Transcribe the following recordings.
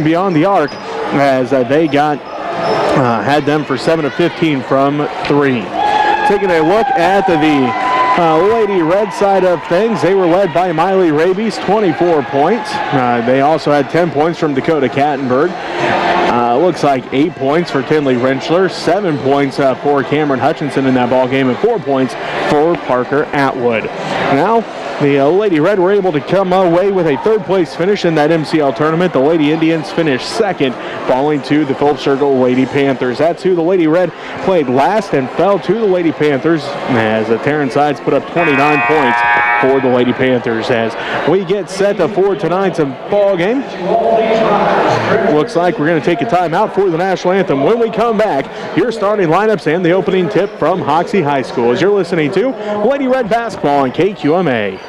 beyond the arc as they had them for 7 of 15 from 3. Taking a look at the Lady Red side of things, they were led by Miley Rabies, 24 points. They also had 10 points from Dakota Kattenberg. Looks like 8 points for Kinley Rentschler, 7 points for Cameron Hutchinson in that ball game, and 4 points for Parker Atwood. Now, the Lady Red were able to come away with a third-place finish in that MCL tournament. The Lady Indians finished second, falling to the Phillips Circle Lady Panthers. That's who the Lady Red played last and fell to the Lady Panthers as the Terran sides put up 29 points for the Lady Panthers. As we get set for tonight's ball game, looks like we're going to take a timeout for the national anthem. When we come back, your starting lineups and the opening tip from Hoxie High School as you're listening to Lady Red Basketball on KQMA.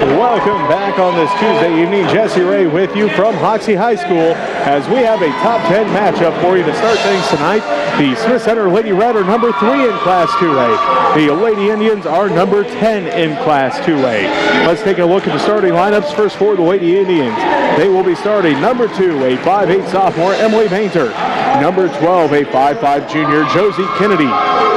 Welcome back on this Tuesday evening. Jesse Ray with you from Hoxie High School as we have a top 10 matchup for you to start things tonight. The Smith Center Lady Red are number 3 in Class 2A. The Lady Indians are number 10 in Class 2A. Let's take a look at the starting lineups. First for the Lady Indians, they will be starting number 2, a 5'8 sophomore, Emily Painter. Number 12, a 5'5 junior, Josie Kennedy.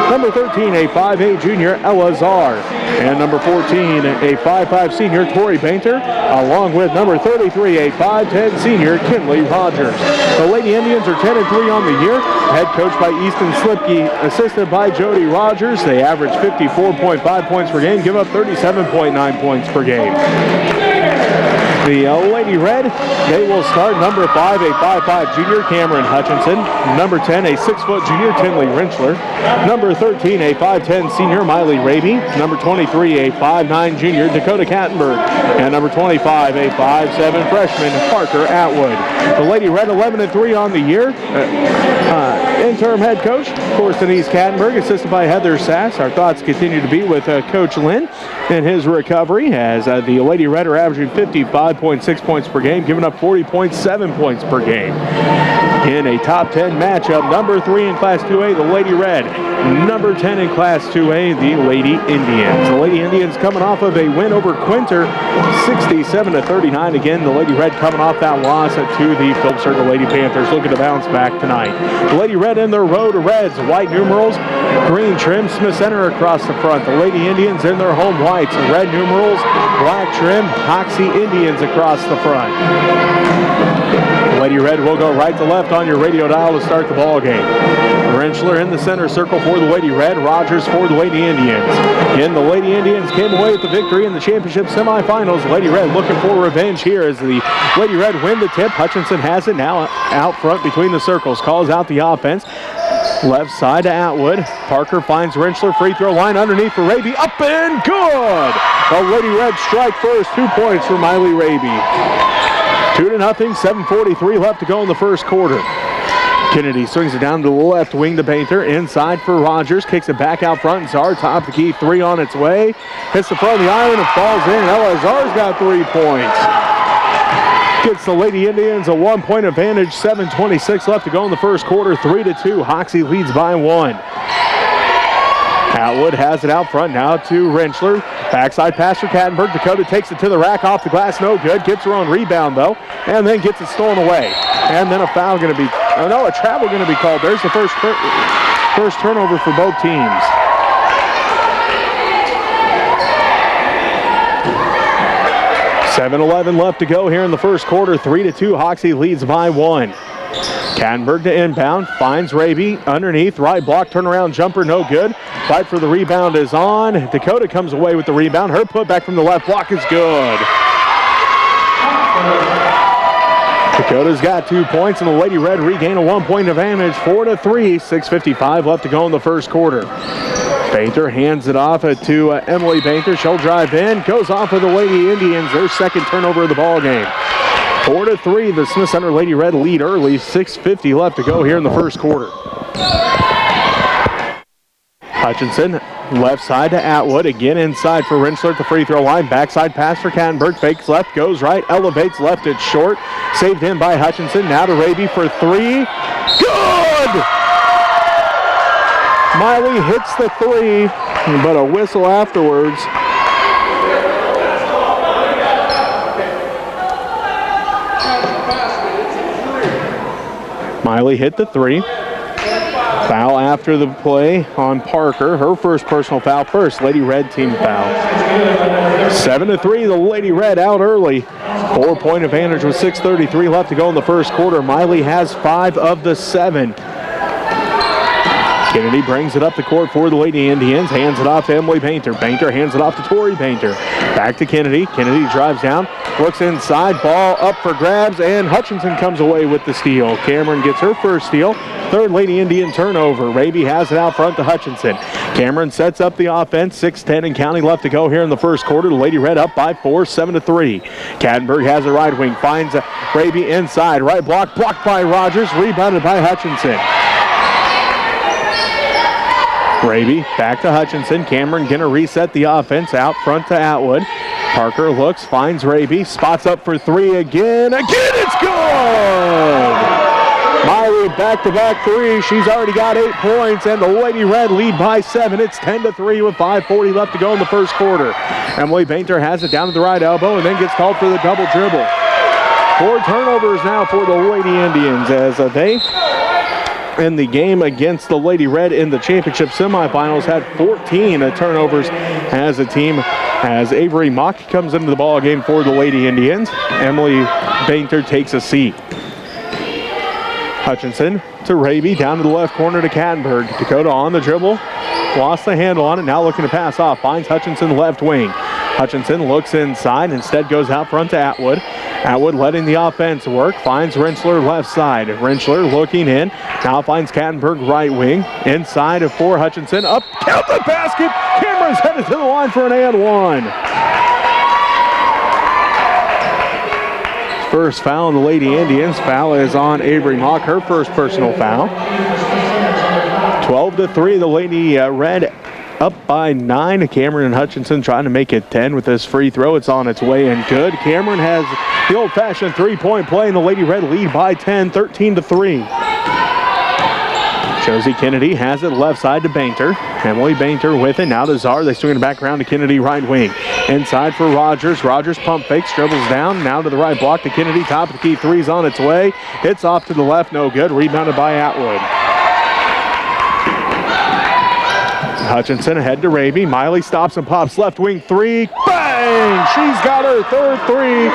Number 13, a 5'8 junior, Ella Czar. And number 14, a 5'5 senior, Tori Painter, along with number 33, a 5'10 senior, Kinley Rogers. The Lady Indians are 10-3 on the year, head coached by Easton Slipke, assisted by Jody Rogers. They average 54.5 points per game, give up 37.9 points per game. The Lady Red, they will start number 5, a 5'5 junior, Cameron Hutchinson. Number 10, a 6' junior, Kinley Rentschler. Number 13, a 5'10 senior, Miley Raby. Number 23, a 5'9 junior, Dakota Kattenberg. And number 25, a 5'7 freshman, Parker Atwood. The Lady Red, 11-3 on the year. Interim head coach, of course, Denise Kattenberg, assisted by Heather Sass. Our thoughts continue to be with Coach Lynn in his recovery as the Lady Red are averaging 55.6 points per game, giving up 40.7 points per game. In a top 10 matchup, number 3 in Class 2A, the Lady Red. Number 10 in Class 2A, the Lady Indians. The Lady Indians coming off of a win over Quinter, 67-39. Again, the Lady Red coming off that loss to the Phillips Circle Lady Panthers, looking to bounce back tonight. The Lady Red in their road reds, white numerals, green trim, Smith Center across the front. The Lady Indians in their home whites, red numerals, black trim, Hoxie Indians across the front. Lady Red will go right to left on your radio dial to start the ball game. Rentschler in the center circle for the Lady Red, Rogers for the Lady Indians. Again, the Lady Indians came away with the victory in the championship semifinals. Lady Red looking for revenge here as the Lady Red win the tip. Hutchinson has it now out front between the circles, calls out the offense. Left side to Atwood. Parker finds Rentschler, free throw line underneath for Raby. Up and good! The Lady Red strike first. 2 points for Miley Raby. 2-0, 7:43 left to go in the first quarter. Kennedy swings it down to the left wing to Painter. Inside for Rogers. Kicks it back out front. Czar top of the key. 3 on its way. Hits the front of the iron and falls in. Czar's got 3 points. Gets the Lady Indians a 1-point advantage. 7:26 left to go in the first quarter. 3-2. Hoxie leads by 1. Atwood has it out front now to Rentschler. Backside pass for Kattenberg. Dakota takes it to the rack, off the glass, no good. Gets her own rebound though, and then gets it stolen away. And then a foul going to be, a travel going to be called. There's the first turnover for both teams. $7:11 left to go here in the first quarter. 3-2. Hoxie leads by 1. Kattenberg to inbound, finds Raby underneath, right block, turnaround jumper, no good. Fight for the rebound is on. Dakota comes away with the rebound. Her putback from the left block is good. Dakota's got 2 points, and the Lady Red regain a 1-point advantage, 4-3. 6:55 left to go in the first quarter. Painter hands it off to Emily Painter. She'll drive in, goes off of the Lady Indians, their second turnover of the ball game. 4-3, the Smith Center Lady Red lead early. 6:50 left to go here in the first quarter. Hutchinson, left side to Atwood. Again inside for Rentschler at the free throw line. Backside pass for Kattenberg. Fakes left, goes right, elevates left, it's short. Saved in by Hutchinson. Now to Raby for 3. Good! Miley hits the 3, but a whistle afterwards. Miley hit the 3. Foul after the play on Parker. Her first personal foul, first Lady Red team foul. 7-3, the Lady Red out early. 4-point advantage with 6:33 left to go in the first quarter. Miley has 5 of the 7. Kennedy brings it up the court for the Lady Indians. Hands it off to Emily Painter. Painter hands it off to Tori Painter. Back to Kennedy. Kennedy drives down. Looks inside. Ball up for grabs. And Hutchinson comes away with the steal. Cameron gets her first steal. Third Lady Indian turnover. Raby has it out front to Hutchinson. Cameron sets up the offense. 6:10 and counting left to go here in the first quarter. The Lady Red up by 4, 7-3. Kattenberg has a right wing. Finds Raby inside. Right block. Blocked by Rogers. Rebounded by Hutchinson. Raby back to Hutchinson. Cameron gonna reset the offense out front to Atwood. Parker looks, finds Raby, spots up for 3 again. Again, it's good! Miley back-to-back 3. She's already got 8 points, and the Lady Red lead by 7. It's 10-3 with 5:40 left to go in the first quarter. Emily Painter has it down to the right elbow and then gets called for the double dribble. 4 turnovers now for the Lady Indians as they, in the game against the Lady Red in the championship semifinals, had 14 turnovers as a team, as Avery Mock comes into the ball game for the Lady Indians. Emily Painter takes a seat. Hutchinson to Raby, down to the left corner to Kattenberg. Dakota on the dribble, lost the handle on it, now looking to pass off, finds Hutchinson left wing. Hutchinson looks inside, instead goes out front to Atwood. Atwood letting the offense work, finds Rentschler left side. Rentschler looking in, now finds Kattenberg right wing. Inside for Hutchinson, up, count the basket! Cameron's headed to the line for an and 1. First foul on the Lady Indians. Foul is on Avery Mock, her first personal foul. 12-3, the Lady Red up by 9. Cameron and Hutchinson trying to make it 10 with this free throw. It's on its way and good. Cameron has the old-fashioned 3-point play, and the Lady Red lead by 10, 13-3. Josie Kennedy has it left side to Painter. Emily Painter with it. Now to Czar. They swing it back around to Kennedy right wing. Inside for Rogers. Rogers pump fakes, dribbles down. Now to the right block to Kennedy. Top of the key, 3's on its way. It's off to the left, no good. Rebounded by Atwood. Hutchinson ahead to Raby. Miley stops and pops left wing 3. Bang! She's got her third 3.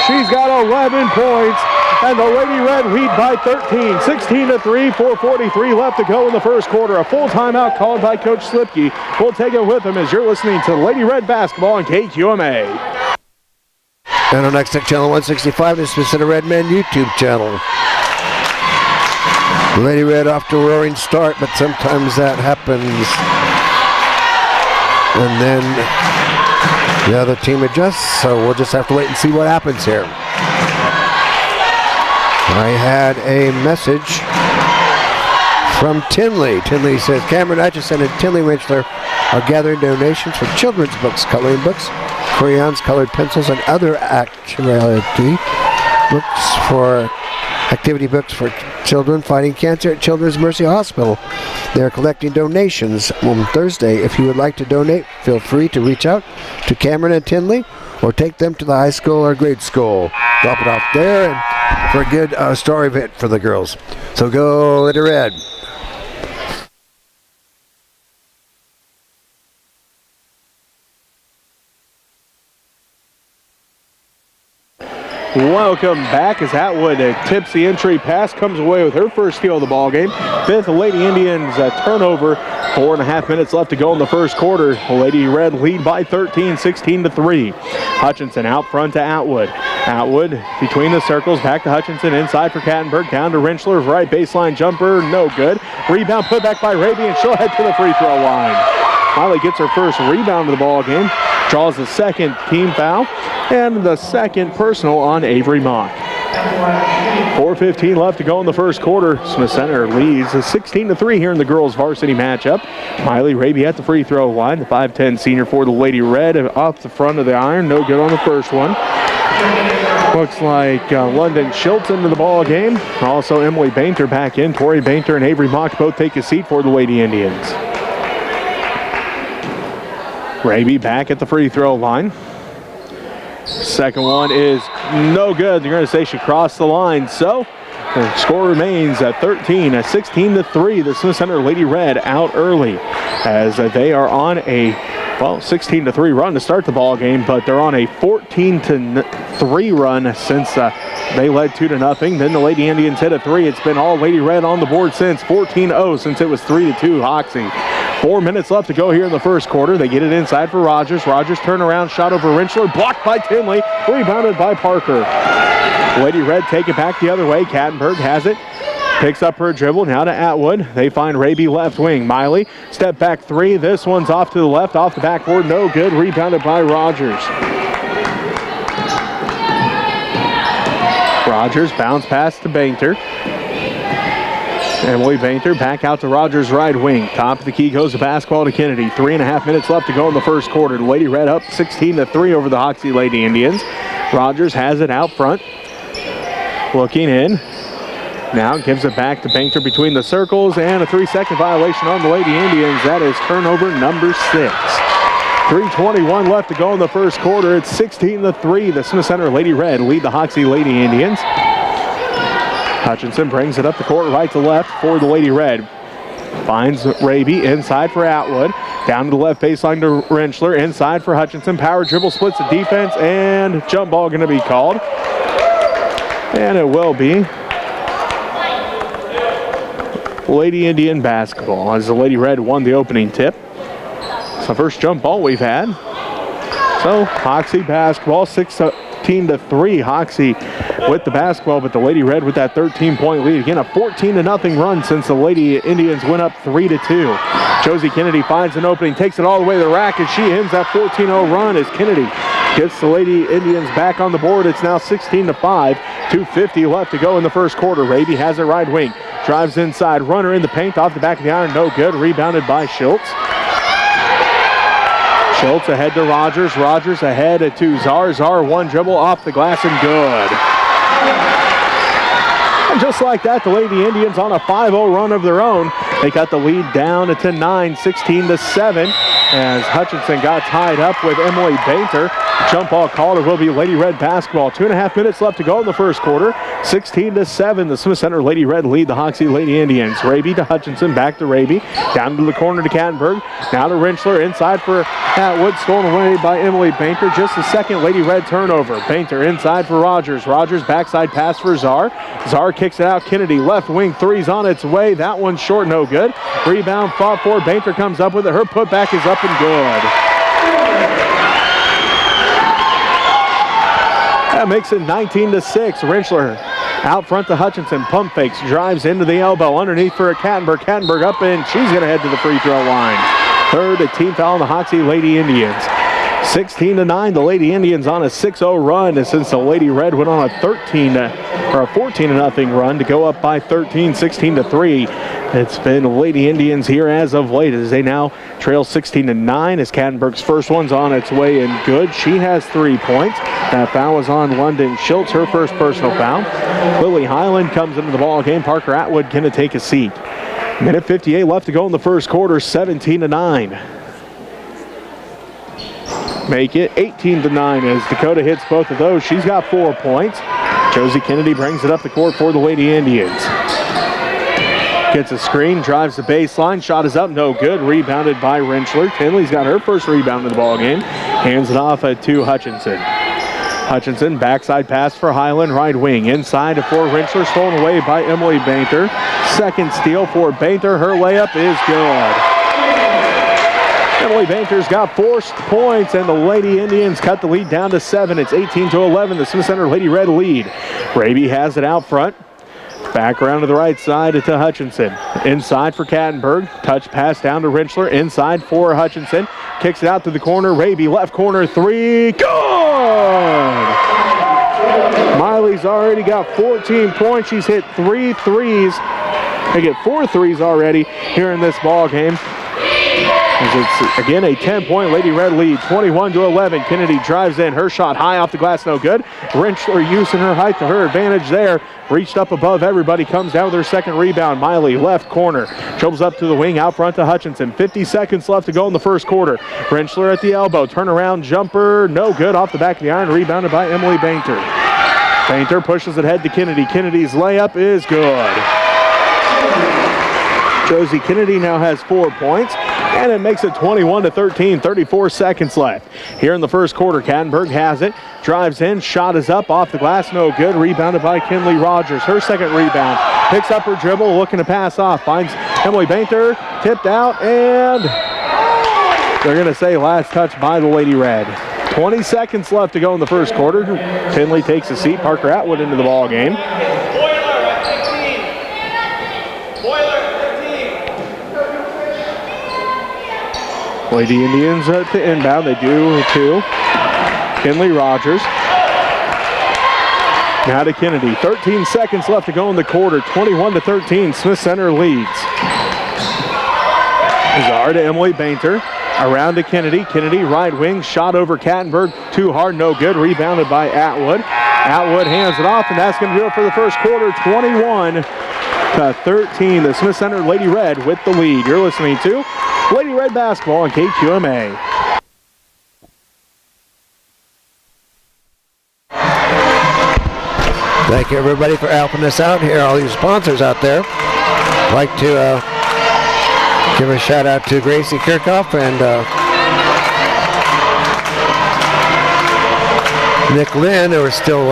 She's got 11 points. And the Lady Red lead by 13, 16-3, 4:43 left to go in the first quarter. A full timeout called by Coach Slipke. We'll take it with him as you're listening to Lady Red basketball on KQMA. And on Next Tech Channel 165, the Smith Center Red Men YouTube channel. Lady Red off to a roaring start, but sometimes that happens. And then the other team adjusts, so we'll just have to wait and see what happens here. I had a message from Tinley. Tinley says, Cameron Atchison and Tinley Winchler are gathering donations for children's books, coloring books, crayons, colored pencils, and other activity books for children fighting cancer at Children's Mercy Hospital. They're collecting donations on Thursday. If you would like to donate, feel free to reach out to Cameron and Tinley or take them to the high school or grade school. Drop it off there and for a good story event for the girls. So go Lady Red. Welcome back as Atwood tips the entry pass, comes away with her first steal of the ball game. Fifth Lady Indians turnover. 4.5 minutes left to go in the first quarter. Lady Red lead by 13, 16-3. Hutchinson out front to Atwood. Atwood between the circles, back to Hutchinson, inside for Kattenberg, down to Rentschler, right baseline jumper, no good. Rebound put back by Raby, and she'll head to the free throw line. Miley gets her first rebound of the ball game, draws the second team foul, and the second personal on Avery Mock. 4:15 left to go in the first quarter. Smith Center leads 16-3 here in the girls' varsity matchup. Miley Raby at the free throw line. The 5'10 senior for the Lady Red off the front of the iron. No good on the first one. Looks like London Schultz into the ball game. Also Emily Bainter back in. Tori Bainter and Avery Mock both take a seat for the Lady Indians. Raby back at the free throw line. Second one is no good. They're going to say she crossed the line. So the score remains at 13, 16-3. The Smith Center Lady Red out early as they are on a 16-3 run to start the ball game, but they're on a 14-3 run since they led 2-0. Then the Lady Indians hit a three. It's been all Lady Red on the board since 14-0 since it was 3-2 Hoxie. 4 minutes left to go here in the first quarter. They get it inside for Rogers. Rogers turnaround shot over Rentschler, blocked by Tinley, rebounded by Parker. Lady Red take it back the other way. Kattenberg has it. Picks up her dribble, now to Atwood. They find Raby left wing. Miley, step back three. This one's off to the left, off the backboard, no good. Rebounded by Rogers. Rogers bounce pass to Bainter. Emily Bainter back out to Rogers' right wing. Top of the key goes the basketball to Kennedy. 3.5 minutes left to go in the first quarter. The Lady Red up 16-3 over the Hoxie Lady Indians. Rogers has it out front. Looking in. Now gives it back to Bainter between the circles, and a 3-second violation on the Lady Indians. That is turnover number 6. 3:21 left to go in the first quarter. It's 16-3. The Smith Center Lady Red lead the Hoxie Lady Indians. Hutchinson brings it up the court right to left for the Lady Red. Finds Raby inside for Atwood. Down to the left baseline to Rentschler. Inside for Hutchinson. Power dribble, splits the defense, and jump ball going to be called. And it will be Lady Indian basketball as the Lady Red won the opening tip. It's the first jump ball we've had. So Hoxie basketball, 16-3. Hoxie with the basketball, but the Lady Red with that 13-point lead. Again, a 14-0 run since the Lady Indians went up 3-2. Josie Kennedy finds an opening, takes it all the way to the rack, and she ends that 14-0 run as Kennedy gets the Lady Indians back on the board. It's now 16-5. 2:50 left to go in the first quarter. Raby has it right wing. Drives inside. Runner in the paint off the back of the iron. No good. Rebounded by Schultz. Schultz ahead to Rogers. Rogers ahead to Czar. Czar one dribble off the glass and good. And just like that, the Lady Indians on a 5-0 run of their own. They got the lead down to 9, 16-7. As Hutchinson got tied up with Emily Bainter. Jump ball called. It will be Lady Red basketball. 2.5 minutes left to go in the first quarter. 16-7. The Smith Center Lady Red lead the Hoxie Lady Indians. Raby to Hutchinson. Back to Raby. Down to the corner to Kattenberg. Now to Rentschler. Inside for Atwood. Stolen away by Emily Bainter. Just the second Lady Red turnover. Bainter inside for Rogers. Rogers backside pass for Czar. Czar kicks it out. Kennedy left wing. Three's on its way. That one's short. No good. Rebound fought for. Bainter comes up with it. Her putback is up and good. That makes it 19-6. Rentschler Out front to Hutchinson. Pump fakes. Drives into the elbow. Underneath for Kattenberg. Kattenberg up and she's going to head to the free throw line. Third team foul on the Hoxie Lady Indians. 16-9, the Lady Indians on a 6-0 run since the Lady Red went on a 14-0 run to go up by 13, 16-3. It's been Lady Indians here as of late as they now trail 16-9 as Kattenberg's first one's on its way and good. She has 3 points. That foul was on London Schultz, her first personal foul. Lily Highland comes into the ball game. Parker Atwood going to take a seat. Minute 58 left to go in the first quarter, 17-9. Make it 18-9 as Dakota hits both of those. She's got 4 points. Josie Kennedy brings it up the court for the Lady Indians. Gets a screen, drives the baseline. Shot is up, no good. Rebounded by Rentschler. Tinley's got her first rebound in the ball game. Hands it off to Hutchinson. Hutchinson, backside pass for Highland, right wing. Inside for Rentschler, stolen away by Emily Bainter. Second steal for Bainter. Her layup is good. Emily Bainter's got 4 points, and the Lady Indians cut the lead down to 7. It's 18-11, the Smith Center Lady Red lead. Raby has it out front. Back around to the right side to Hutchinson. Inside for Kattenberg. Touch pass down to Rentschler. Inside for Hutchinson. Kicks it out to the corner. Raby, left corner, 3. Good! Miley's already got 14 points. She's hit 3 threes. They get 4 threes already here in this ball game. It's, again, a 10-point Lady Red lead, 21-11. Kennedy drives in. Her shot high off the glass, no good. Rentschler using her height to her advantage there. Reached up above everybody, comes down with her second rebound. Miley, left corner. Dribbles up to the wing, out front to Hutchinson. 50 seconds left to go in the first quarter. Rentschler at the elbow. Turnaround jumper, no good. Off the back of the iron, rebounded by Emily Bainter. Bainter pushes it ahead to Kennedy. Kennedy's layup is good. Josie Kennedy now has 4 points. And it makes it 21-13, 34 seconds left. Here in the first quarter, Kattenberg has it, drives in, shot is up, off the glass, no good, rebounded by Kinley Rogers. Her second rebound, picks up her dribble, looking to pass off, finds Emily Bainter, tipped out, and they're going to say last touch by the Lady Red. 20 seconds left to go in the first quarter. Tinley takes a seat, Parker Atwood into the ball game. Lady Indians to inbound. They do too. Kinley Rogers. Now to Kennedy. 13 seconds left to go in the quarter. 21-13. Smith Center leads. Czar to Emily Bainter. Around to Kennedy. Kennedy right wing. Shot over Kattenberg. Too hard. No good. Rebounded by Atwood. Atwood hands it off, and that's going to do it for the first quarter. 21-13. The Smith Center Lady Red with the lead. You're listening to Lady Red basketball on KQMA. Thank you, everybody, for helping us out here. All these sponsors out there. I'd like to give a shout out to Gracie Kirchhoff and Nick Lynn, who are still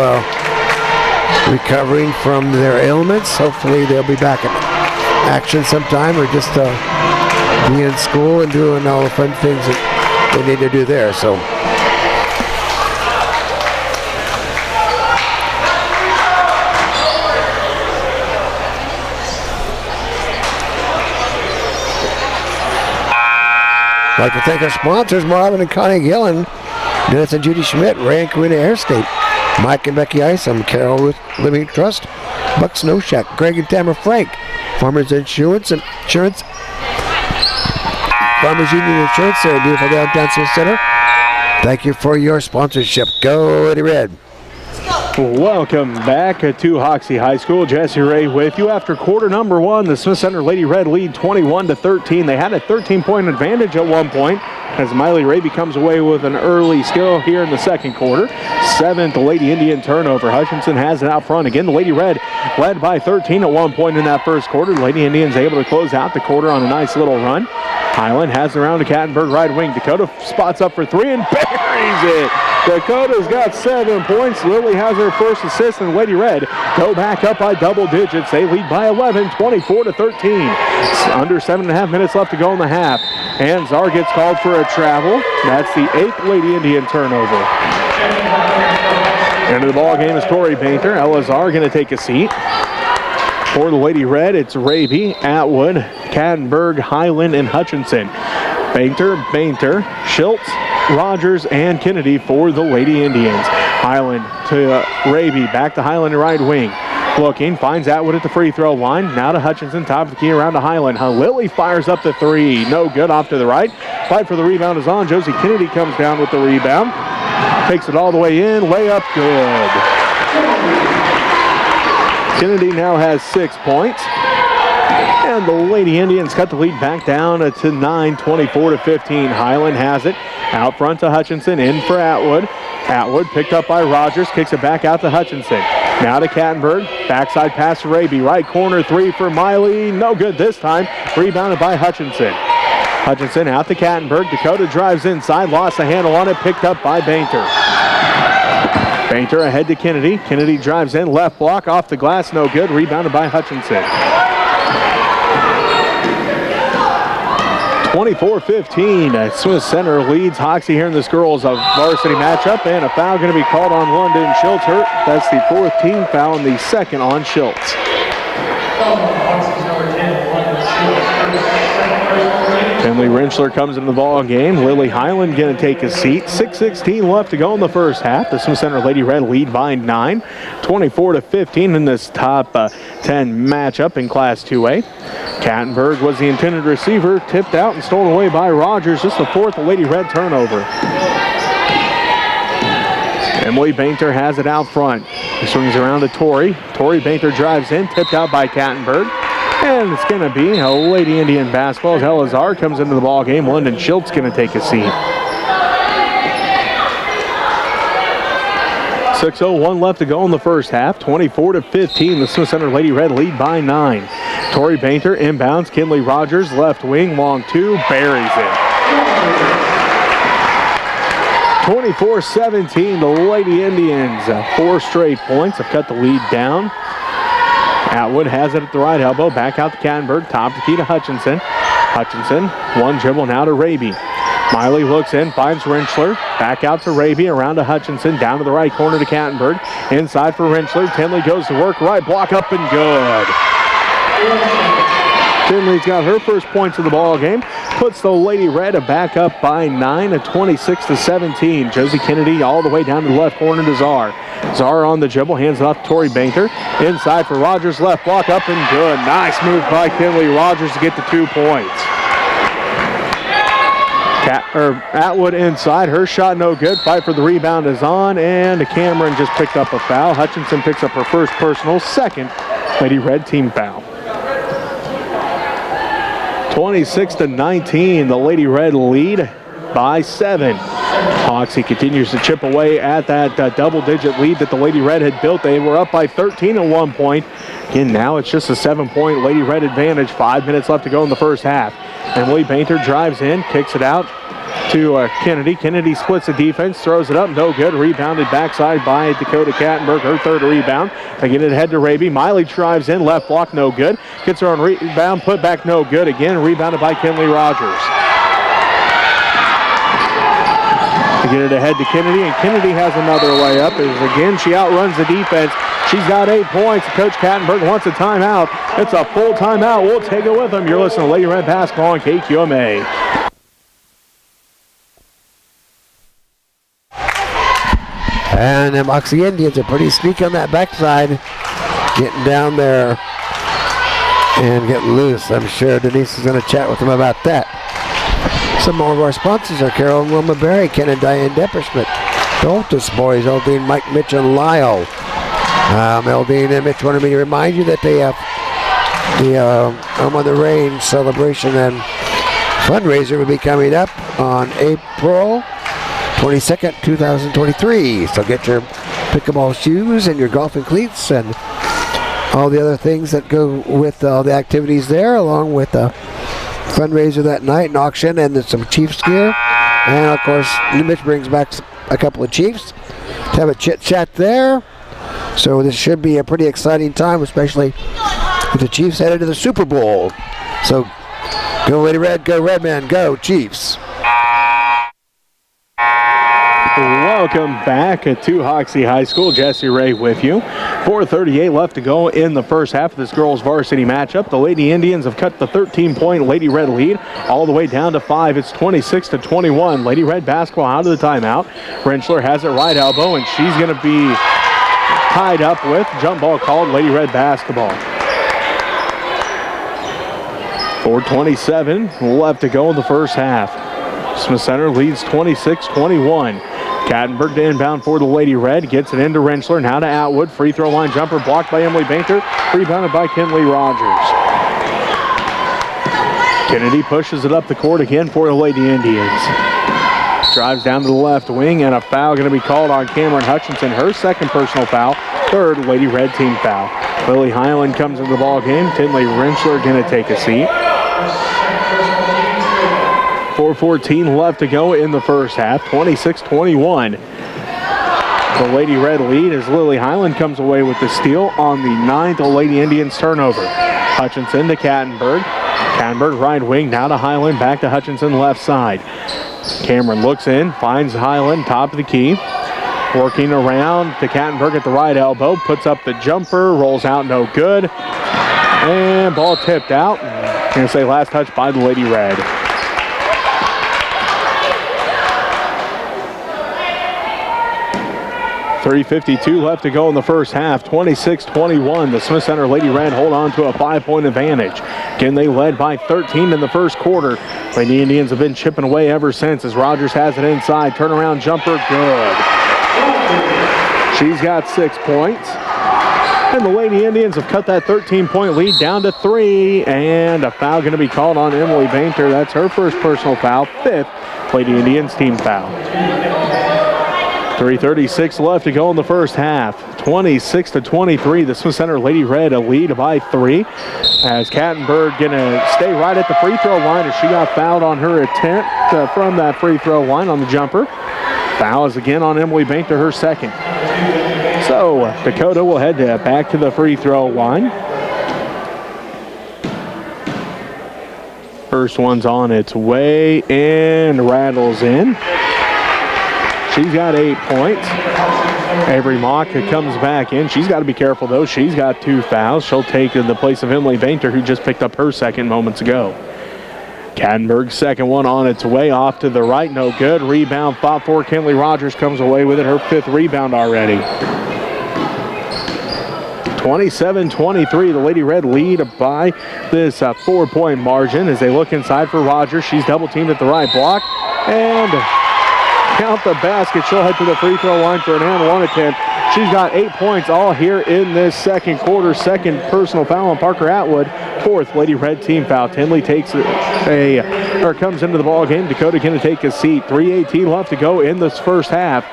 recovering from their ailments. Hopefully they'll be back in action sometime, or just be in school and doing all the fun things that they need to do there. So I'd like to thank our sponsors, Marvin and Connie Gillen, Dennis and Judy Schmidt, Ray and Karina Air State, Mike and Becky Isom, Carol Ruth Living Trust, Buck Snow Shack, Greg and Tamara Frank, Farmers Insurance, Farmers Union Insurance there in beautiful downtown Smith Center. Thank you for your sponsorship. Go Lady Red. Welcome back to Hoxie High School. Jesse Ray with you. After quarter number 1, the Smith Center Lady Red lead 21-13. They had a 13-point advantage at one point as Miley Raby comes away with an early steal here in the second quarter. 7th Lady Indian turnover. Hutchinson has it out front. Again, the Lady Red led by 13 at one point in that first quarter. The Lady Indians able to close out the quarter on a nice little run. Highland has it around to Kattenberg right wing. Dakota spots up for 3 and buries it. Dakota's got 7 points. Lily has her first assist, and Lady Red go back up by double digits. They lead by 11, 24-13. Under 7.5 minutes left to go in the half. And Czar gets called for a travel. That's the 8th Lady Indian turnover. Into the ball game is Tori Painter. Elazar going to take a seat. For the Lady Red, it's Raby, Atwood, Kattenberg, Highland, and Hutchinson. Painter, Schultz, Rogers, and Kennedy for the Lady Indians. Highland to Raby, back to Highland right wing. Looking, finds Atwood at the free throw line. Now to Hutchinson, top of the key around to Highland. Lily fires up the three. No good, off to the right. Fight for the rebound is on. Josie Kennedy comes down with the rebound. Takes it all the way in. Layup good. Kennedy now has 6 points. And the Lady Indians cut the lead back down to 9, 24-15. Highland has it. Out front to Hutchinson, in for Atwood. Atwood picked up by Rogers, kicks it back out to Hutchinson. Now to Kattenberg, backside pass to Raby, right corner three for Miley, no good this time, rebounded by Hutchinson. Hutchinson out to Kattenberg, Dakota drives inside, lost the handle on it, picked up by Painter. Painter ahead to Kennedy, Kennedy drives in, left block, off the glass, no good, rebounded by Hutchinson. 24-15, Swiss Center leads Hoxie here in this girls' varsity matchup, and a foul going to be called on London Schultz. That's the fourth team foul and the second on Schultz. Finley Rentschler comes into the ball game. Lily Highland going to take a seat. 6:16 left to go in the first half. The Swiss Center Lady Red lead by 9, 24-15 in this top 10 matchup in Class 2A. Kattenberg was the intended receiver, tipped out and stolen away by Rogers. Just the fourth Lady Red turnover. Emily Painter has it out front. He swings around to Tori. Tori Painter drives in, tipped out by Kattenberg. And it's going to be a Lady Indian basketball as Elazar comes into the ball game. London Schultz going to take a seat. 6:01 left to go in the first half. 24-15. The Swiss Center Lady Red lead by 9. Tori Painter inbounds. Kinley Rogers left wing, long two, buries it. 24-17. The Lady Indians 4 straight points have cut the lead down. Atwood has it at the right elbow. Back out to Kattenberg. Top the key to Hutchinson. Hutchinson, one dribble now to Raby. Miley looks in, finds Rentschler. Back out to Raby, around to Hutchinson. Down to the right corner to Kattenberg. Inside for Rentschler. Tinley goes to work. Right block up and good. Tinley's got her first points of the ball game. Puts the Lady Red back up by 9 at 26-17. Josie Kennedy all the way down to the left corner to Czar. Czar on the dribble, hands it off to Tori Painter. Inside for Rogers, left block up and good. Nice move by Kinley Rogers to get the 2 points. Atwood inside, her shot no good. Fight for the rebound is on, and Cameron just picked up a foul. Hutchinson picks up her first personal, second Lady Red team foul. 26-19, the Lady Red lead by 7. Hoxie continues to chip away at that double-digit lead that the Lady Red had built. They were up by 13 at one point. Again, now it's just a 7-point Lady Red advantage. 5 minutes left to go in the first half. Emily Painter drives in, kicks it out to Kennedy. Kennedy splits the defense, throws it up, no good. Rebounded backside by Dakota Kattenberg, her third rebound. They get it ahead to Raby. Miley drives in, left block, no good. Gets her on rebound, put back, no good. Again, rebounded by Kinley Rogers. To get it ahead to Kennedy, and Kennedy has another layup. As again, she outruns the defense. She's got 8 points. Coach Kattenberg wants a timeout. It's a full timeout. We'll take it with them. You're listening to Lady Red Basketball on KQMA. And the Hoxie Indians are pretty sneaky on that backside. Getting down there and getting loose. I'm sure Denise is going to chat with them about that. Some more of our sponsors are Carol and Wilma Berry, Ken and Diane Depperschmidt, Doltus Boys, Eldine, Mike, Mitch, and Lyle. Eldine and Mitch wanted me to remind you that they have the Home on the Range celebration and fundraiser will be coming up on April 22nd, 2023. So get your pickleball shoes and your golfing cleats and all the other things that go with all the activities there, along with the fundraiser that night, an auction, and then some Chiefs gear. And of course, Mitch brings back a couple of Chiefs to have a chit chat there. So this should be a pretty exciting time, especially with the Chiefs headed to the Super Bowl. So go Lady Red, go Redmen, go Chiefs. Welcome back to Hoxie High School. Jesse Ray with you. 4:38 left to go in the first half of this girls varsity matchup. The Lady Indians have cut the 13-point Lady Red lead all the way down to 5. It's 26-21. Lady Red basketball out of the timeout. Rentschler has it right elbow, and she's going to be tied up with jump ball called. Lady Red basketball. 4:27 left to go in the first half. Smith Center leads 26-21. Kattenberg to inbound for the Lady Red. Gets it into Rentschler. Now to Atwood. Free throw line jumper blocked by Emily Bainter. Rebounded by Kinley Rogers. Kennedy pushes it up the court again for the Lady Indians. Drives down to the left wing, and a foul going to be called on Cameron Hutchinson. Her second personal foul. Third Lady Red team foul. Lily Highland comes into the ball game. Tinley Rentschler going to take a seat. 4:14 left to go in the first half. 26-21. The Lady Red lead as Lily Highland comes away with the steal on the 9th Lady Indians turnover. Hutchinson to Kattenberg. Kattenberg right wing, now to Highland, back to Hutchinson left side. Cameron looks in, finds Highland, top of the key. Working around to Kattenberg at the right elbow, puts up the jumper, rolls out, no good. And ball tipped out. I'm going to say last touch by the Lady Red. 3:52 left to go in the first half. 26-21. The Smith Center Lady Red hold on to a 5-point advantage. Again, they led by 13 in the first quarter. Lady Indians have been chipping away ever since as Rogers has it inside. Turnaround jumper, good. She's got 6 points. And the Lady Indians have cut that 13-point lead down to 3. And a foul going to be called on Emily Bainter. That's her first personal foul. 5th Lady Indians team foul. 3:36 left to go in the first half. 26-23. The Smith Center Lady Red a lead by 3. As Kattenberg gonna stay right at the free throw line as she got fouled on her attempt from that free throw line on the jumper. Foul is again on Emily Bainter, her second. So Dakota will head back to the free throw line. First one's on its way and rattles in. She's got 8 points. Avery Mock comes back in. She's got to be careful, though. She's got 2 fouls. She'll take the place of Emily Bainter, who just picked up her second moments ago. Kattenberg's second one on its way. Off to the right, no good. Rebound fought for. Kinley Rogers comes away with it. Her 5th rebound already. 27-23. The Lady Red lead by this 4-point margin as they look inside for Rogers. She's double teamed at the right block. And count the basket. She'll head to the free throw line for an and one attempt. She's got 8 points all here in this second quarter. Second personal foul on Parker Atwood. 4th Lady Red team foul. Tinley takes comes into the ball game. Dakota going to take a seat. 3:18 left to go in this first half.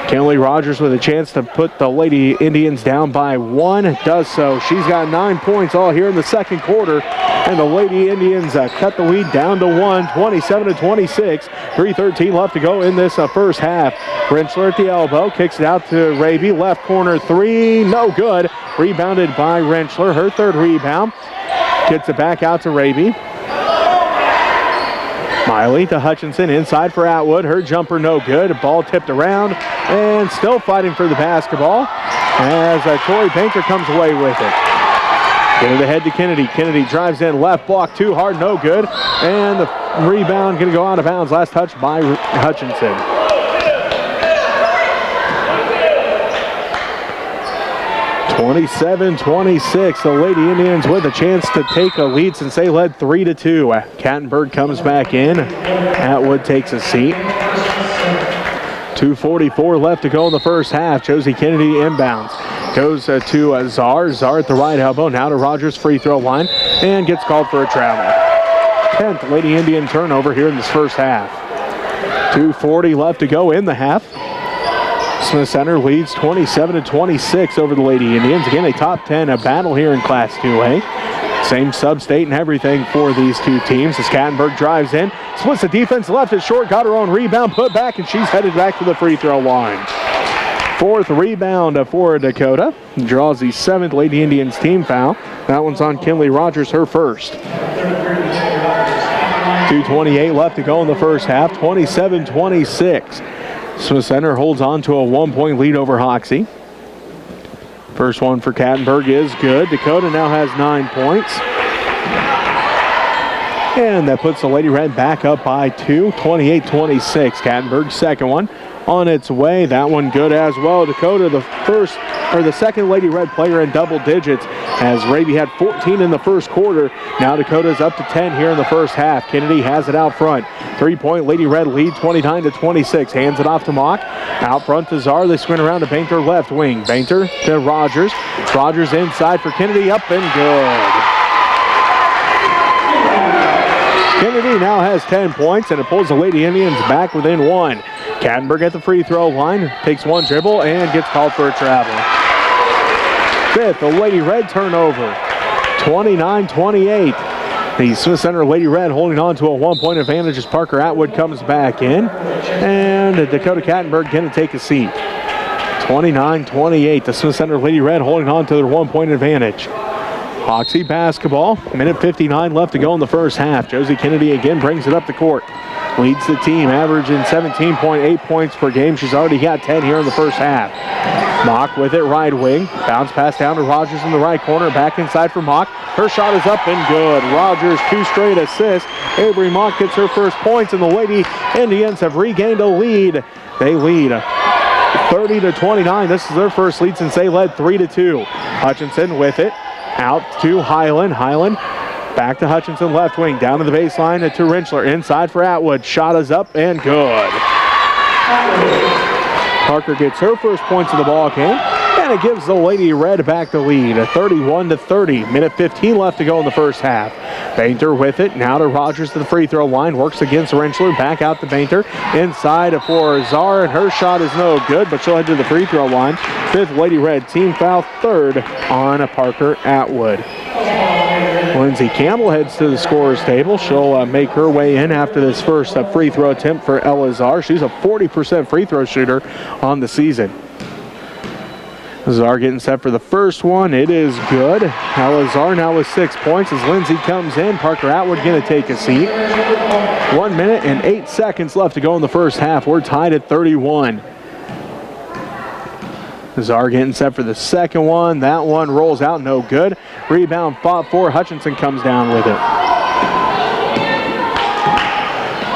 Kinley Rogers with a chance to put the Lady Indians down by 1. Does so. She's got 9 points all here in the second quarter. And the Lady Indians cut the lead down to 1, 27-26. 3:13 left to go in this first half. Rentschler at the elbow. Kicks it out to Raby. Left corner 3. No good. Rebounded by Rentschler. Her 3rd rebound. Gets it back out to Raby. Miley to Hutchinson, inside for Atwood. Her jumper no good. Ball tipped around and still fighting for the basketball as Tori Bainter comes away with it. Get it ahead to Kennedy. Kennedy drives in left, block too hard, no good. And the rebound going to go out of bounds. Last touch by Hutchinson. 27-26, the Lady Indians with a chance to take a lead since they led 3-2. Kattenberg comes back in. Atwood takes a seat. 2:44 left to go in the first half. Josie Kennedy inbounds. Goes to Czar. Czar at the right elbow. Now to Rogers free throw line and gets called for a travel. 10th Lady Indian turnover here in this first half. 2:40 left to go in the half. Smith Center leads 27-26 over the Lady Indians. Again, a top 10 battle here in Class 2A. Same sub-state and everything for these two teams as Kattenberg drives in. Splits the defense left it short, got her own rebound, put back, and she's headed back to the free throw line. 4th rebound for Dakota. Draws the 7th Lady Indians team foul. That one's on Kinley Rogers, her first. 2:28 left to go in the first half. 27-26. Smith Center holds on to a 1-point lead over Hoxie. First one for Kattenberg is good. Dakota now has 9 points. And that puts the Lady Red back up by 2, 28-26. Kattenberg's second one on its way. That one good as well. Dakota, the second Lady Red player in double digits, as Raby had 14 in the first quarter. Now Dakota's up to 10 here in the first half. Kennedy has it out front. 3-point Lady Red lead, 29-26. Hands it off to Mock. Out front to Czar. They swing around to Bainter left wing. Bainter to Rogers. Rogers inside for Kennedy. Up and good. Kennedy now has 10 points, and it pulls the Lady Indians back within 1. Kattenberg at the free throw line, takes one dribble and gets called for a travel. Fifth, the Lady Red turnover, 29-28. The Smith Center Lady Red holding on to a 1-point advantage as Parker Atwood comes back in, and Dakota Kattenberg going to take a seat. 29-28, the Smith Center Lady Red holding on to their 1-point advantage. Hoxie basketball, minute 59 left to go in the first half. Josie Kennedy again brings it up the court. Leads the team, averaging 17.8 points per game. She's already got 10 here in the first half. Mock with it, right wing. Bounce pass down to Rogers in the right corner. Back inside for Mock. Her shot is up and good. Rogers, 2 straight assists. Avery Mock gets her first points, and the Lady Indians have regained a lead. They lead 30-29. This is their first lead since they led 3-2. Hutchinson with it. Out to Highland. Highland back to Hutchinson, left wing, down to the baseline to Rentschler. Inside for Atwood. Shot is up and good. Parker gets her first points of the ball game, and it gives the Lady Red back the lead, 31-30. Minute 15 left to go in the first half. Bainter with it, now to Rogers to the free throw line, works against Rentschler, back out to Bainter, inside for Czar, and her shot is no good, but she'll head to the free throw line. Fifth Lady Red, team foul, third on Parker Atwood. Lindsey Campbell heads to the scorer's table. She'll make her way in after this first free throw attempt for Ella Czar. She's a 40% free throw shooter on the season. Czar getting set for the first one. It is good. Ella Czar now with 6 points as Lindsey comes in. Parker Atwood going to take a seat. 1 minute and 8 seconds left to go in the first half. We're tied at 31. Czar getting set for the second one. That one rolls out, no good. Rebound fought for. Hutchinson comes down with it.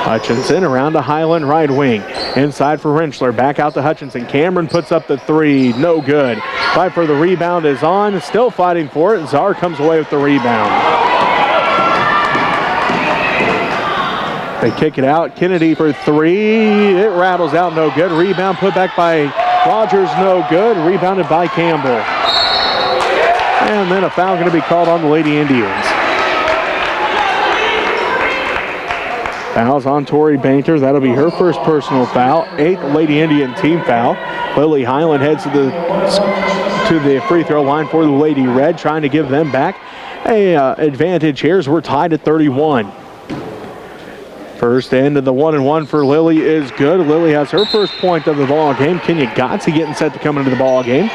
Hutchinson around to Highland, right wing. Inside for Rentschler, back out to Hutchinson. Cameron puts up the three, no good. Fight for the rebound is on, still fighting for it. Czar comes away with the rebound. They kick it out. Kennedy for three. It rattles out, no good. Rebound put back by Rogers, no good. Rebounded by Campbell. And then a foul going to be called on the Lady Indians. Fouls on Tori Bainter. That'll be her first personal foul. 8th Lady Indian team foul. Lily Highland heads to the free throw line for the Lady Red, trying to give them back a advantage here as we're tied at 31. First end of the 1-and-1 for Lily is good. Lily has her first point of the ball game. Kenya Gotze getting set to come into the ball game.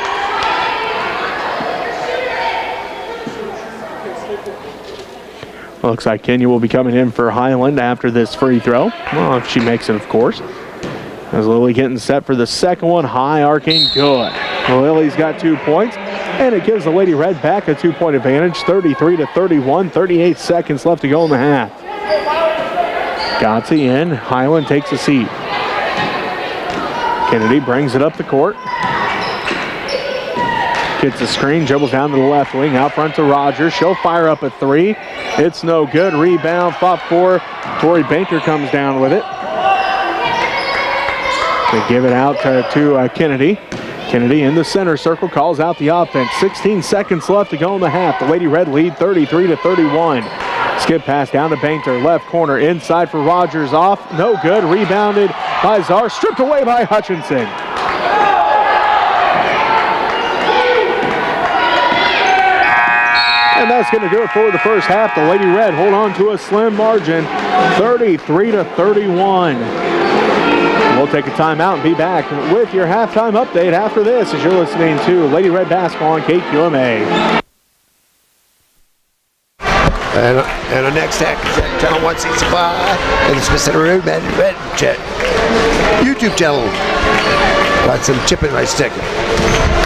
Looks like Kenya will be coming in for Highland after this free throw. Well, if she makes it, of course. As Lily getting set for the second one, high arcing, good. Lily's got 2 points, and it gives the Lady Red back a 2-point advantage, 33-31, 38 seconds left to go in the half. Gotze in, Highland takes a seat. Kennedy brings it up the court. Gets a screen, dribbles down to the left wing, out front to Rogers. She'll fire up a three. It's no good. Rebound, fought for. Tori Bainter comes down with it. They give it out to Kennedy. Kennedy in the center circle, calls out the offense. 16 seconds left to go in the half. The Lady Red lead 33-31. Skip pass down to Bainter, left corner, inside for Rogers, off. No good. Rebounded by Czar, stripped away by Hutchinson. And that's going to do it for the first half. The Lady Red hold on to a slim margin, 33-31. We'll take a timeout and be back with your halftime update after this as you're listening to Lady Red Basketball on KQMA. And our next act is at Channel 165 and the Smith Center Red YouTube channel. Got some chip in my stick.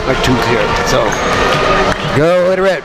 My tooth here. So, go Lady Red.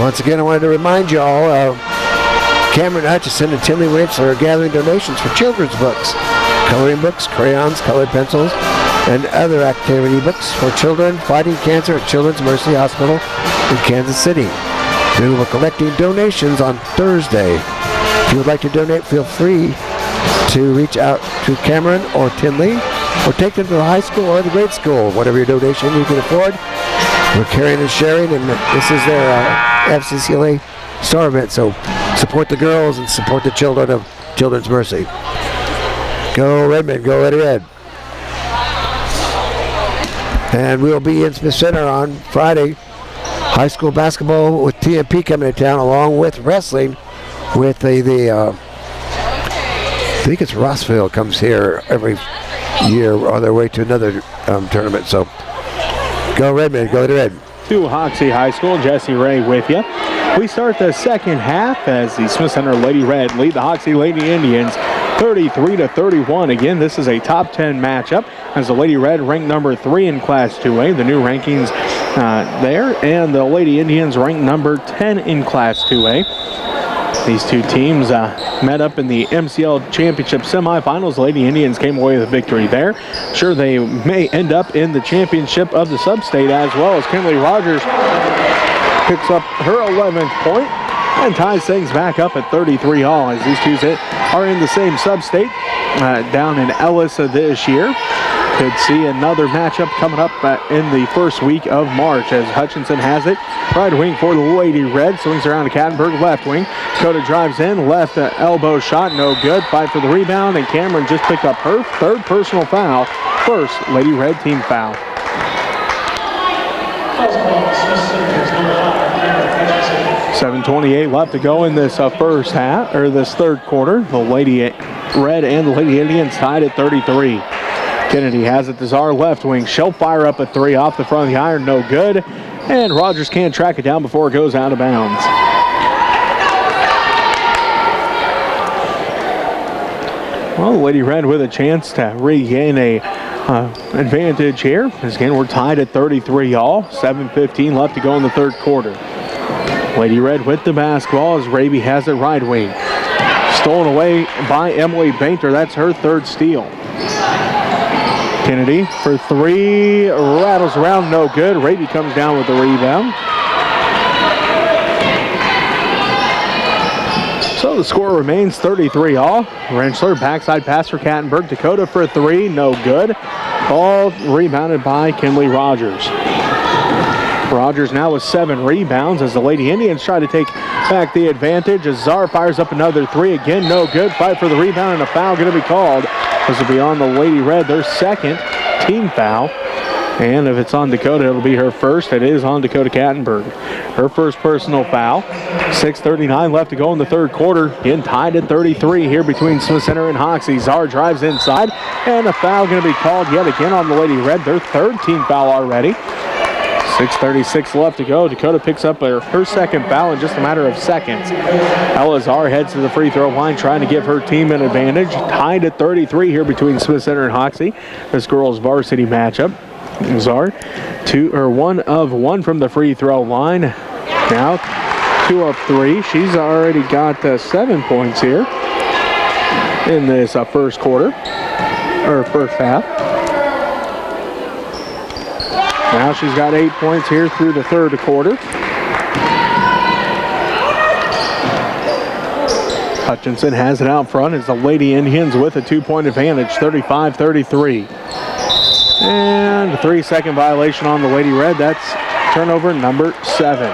Once again, I wanted to remind you all, Cameron Hutchison and Tinley Rachel are gathering donations for children's books, coloring books, crayons, colored pencils, and other activity books for children fighting cancer at Children's Mercy Hospital in Kansas City. They will be collecting donations on Thursday. If you would like to donate, feel free to reach out to Cameron or Tinley, or take them to the high school or the grade school, whatever your donation you can afford. We're caring and sharing, and this is their FCCLA Star event, so support the girls and support the children of Children's Mercy. Go Redmond, go Lady Red. And we'll be in Smith Center on Friday. High school basketball with TMP coming to town, along with wrestling with I think it's Rossville comes here every year on their way to another tournament. So go Redmond, go to Red. To Hoxie High School, Jesse Ray with you. We start the second half as the Smith Center Lady Red lead the Hoxie Lady Indians 33-31. Again, this is a top 10 matchup as the Lady Red ranked number 3 in Class 2A. The new rankings there, and the Lady Indians ranked number 10 in Class 2A. These two teams met up in the MCL Championship semifinals. The Lady Indians came away with a victory there. Sure, they may end up in the championship of the sub-state as well, as Kimberly Rogers picks up her 11th point and ties things back up at 33 all, as these two are in the same sub-state down in Ellis this year. Could see another matchup coming up in the first week of March, as Hutchinson has it. Right wing for the Lady Red, swings around to Kattenberg, left wing. Dakota drives in, left elbow shot, no good. Fight for the rebound, and Cameron just picked up her third personal foul. First Lady Red team foul. 7:28 left to go in this first half, or this third quarter. The Lady Red and the Lady Indians tied at 33. Kennedy has it to Czar, left wing. She'll fire up a three off the front of the iron, no good. And Rogers can't track it down before it goes out of bounds. Well, Lady Red with a chance to regain a advantage here. Again, we're tied at 33 all. 7:15 left to go in the third quarter. Lady Red with the basketball as Raby has it right wing. Stolen away by Emily Bainter. That's her third steal. Kennedy for three, rattles around, no good. Raby comes down with the rebound. So the score remains 33 all. Rentschler, backside pass for Kattenberg. Dakota for three, no good. Ball rebounded by Kinley Rogers. Rogers now with 7 rebounds as the Lady Indians try to take back the advantage. As Czar fires up another three, again no good. Fight for the rebound, and a foul going to be called. This will be on the Lady Red, their second team foul. And if it's on Dakota, it'll be her first. It is on Dakota Kattenberg. Her first personal foul. 6:39 left to go in the third quarter. Again, tied at 33 here between Smith Center and Hoxie. Czar drives inside, and a foul going to be called yet again on the Lady Red, their third team foul already. 6:36 left to go. Dakota picks up her second foul in just a matter of seconds. Ella Czar heads to the free throw line, trying to give her team an advantage. Tied at 33 here between Smith Center and Hoxie. This girls' varsity matchup. Czar, 1 of 1 from the free throw line. Now 2 of 3. She's already got 7 points here in this first quarter, or first half. Now she's got 8 points here through the third quarter. Hutchinson has it out front as the Lady Indians with a 2-point advantage, 35-33. And a 3-second violation on the Lady Red. That's turnover number 7.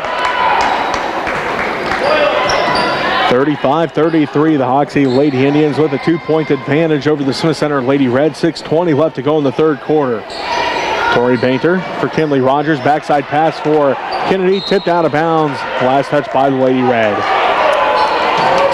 35-33, the Hoxie Lady Indians with a 2-point advantage over the Smith Center Lady Red. 6:20 left to go in the third quarter. Tori Bainter for Kinley Rogers. Backside pass for Kennedy. Tipped out of bounds. Last touch by the Lady Red.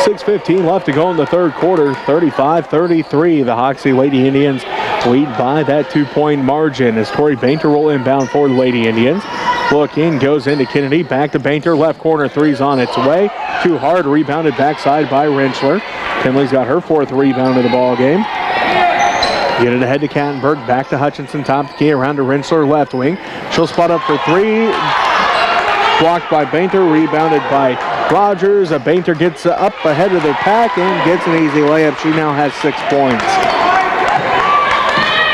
6:15 left to go in the third quarter. 35-33. The Hoxie Lady Indians lead by that 2-point margin as Tori Bainter will inbound for the Lady Indians. Look in, goes into Kennedy. Back to Bainter. Left corner three's on its way. Too hard. Rebounded backside by Rentschler. Kinley's got her 4th rebound of the ball game. Get it ahead to Kattenberg. Back to Hutchinson. Top of the key around to Rentschler. Left wing. She'll spot up for three. Got it. Again on the Lady Red. Their second team foul. 35-34. Blocked by Bainter, rebounded by Rogers. Bainter gets up ahead of the pack and gets an easy layup. She now has 6 points.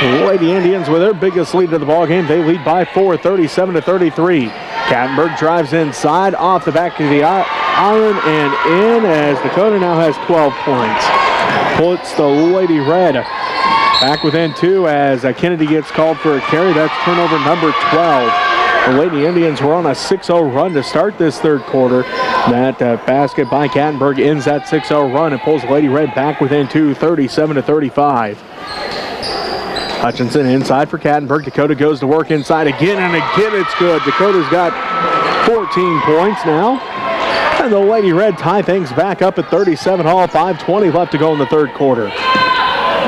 The Lady Indians with their biggest lead of the ball game. They lead by 4, 37-33. Kattenberg drives inside, off the back of the iron and in as Dakota now has 12 points. Puts the Lady Red back within 2 as Kennedy gets called for a carry. That's turnover number 12. The Lady Indians were on a 6-0 run to start this third quarter. That basket by Kattenberg ends that 6-0 run and pulls Lady Red back within 2, 37-35. Hutchinson inside for Kattenberg. Dakota goes to work inside again, and again it's good. Dakota's got 14 points now. And the Lady Red tie things back up at 37 all, 5:20 left to go in the third quarter.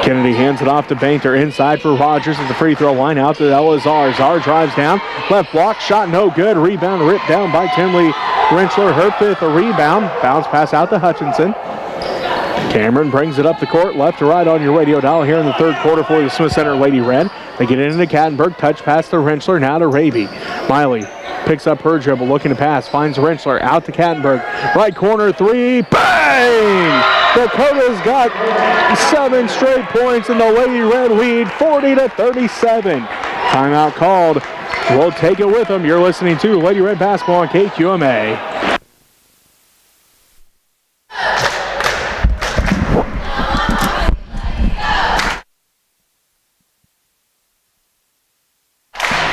Kennedy hands it off to Bainter inside for Rogers at the free throw line, out to Elazar. Zar drives down, left block, shot no good. Rebound ripped down by Tinley Rentschler. Her 5th rebound. Bounce pass out to Hutchinson. Cameron brings it up the court, left to right on your radio dial here in the third quarter for the Smith Center Lady Red. They get it into Kattenberg, touch pass to Rentschler, now to Raby. Miley picks up her dribble, looking to pass, finds Rentschler, out to Kattenberg. Right corner 3, bang! Dakota's got 7 straight points and the Lady Red lead 40-37. Timeout called. We'll take it with them. You're listening to Lady Red Basketball on KQMA.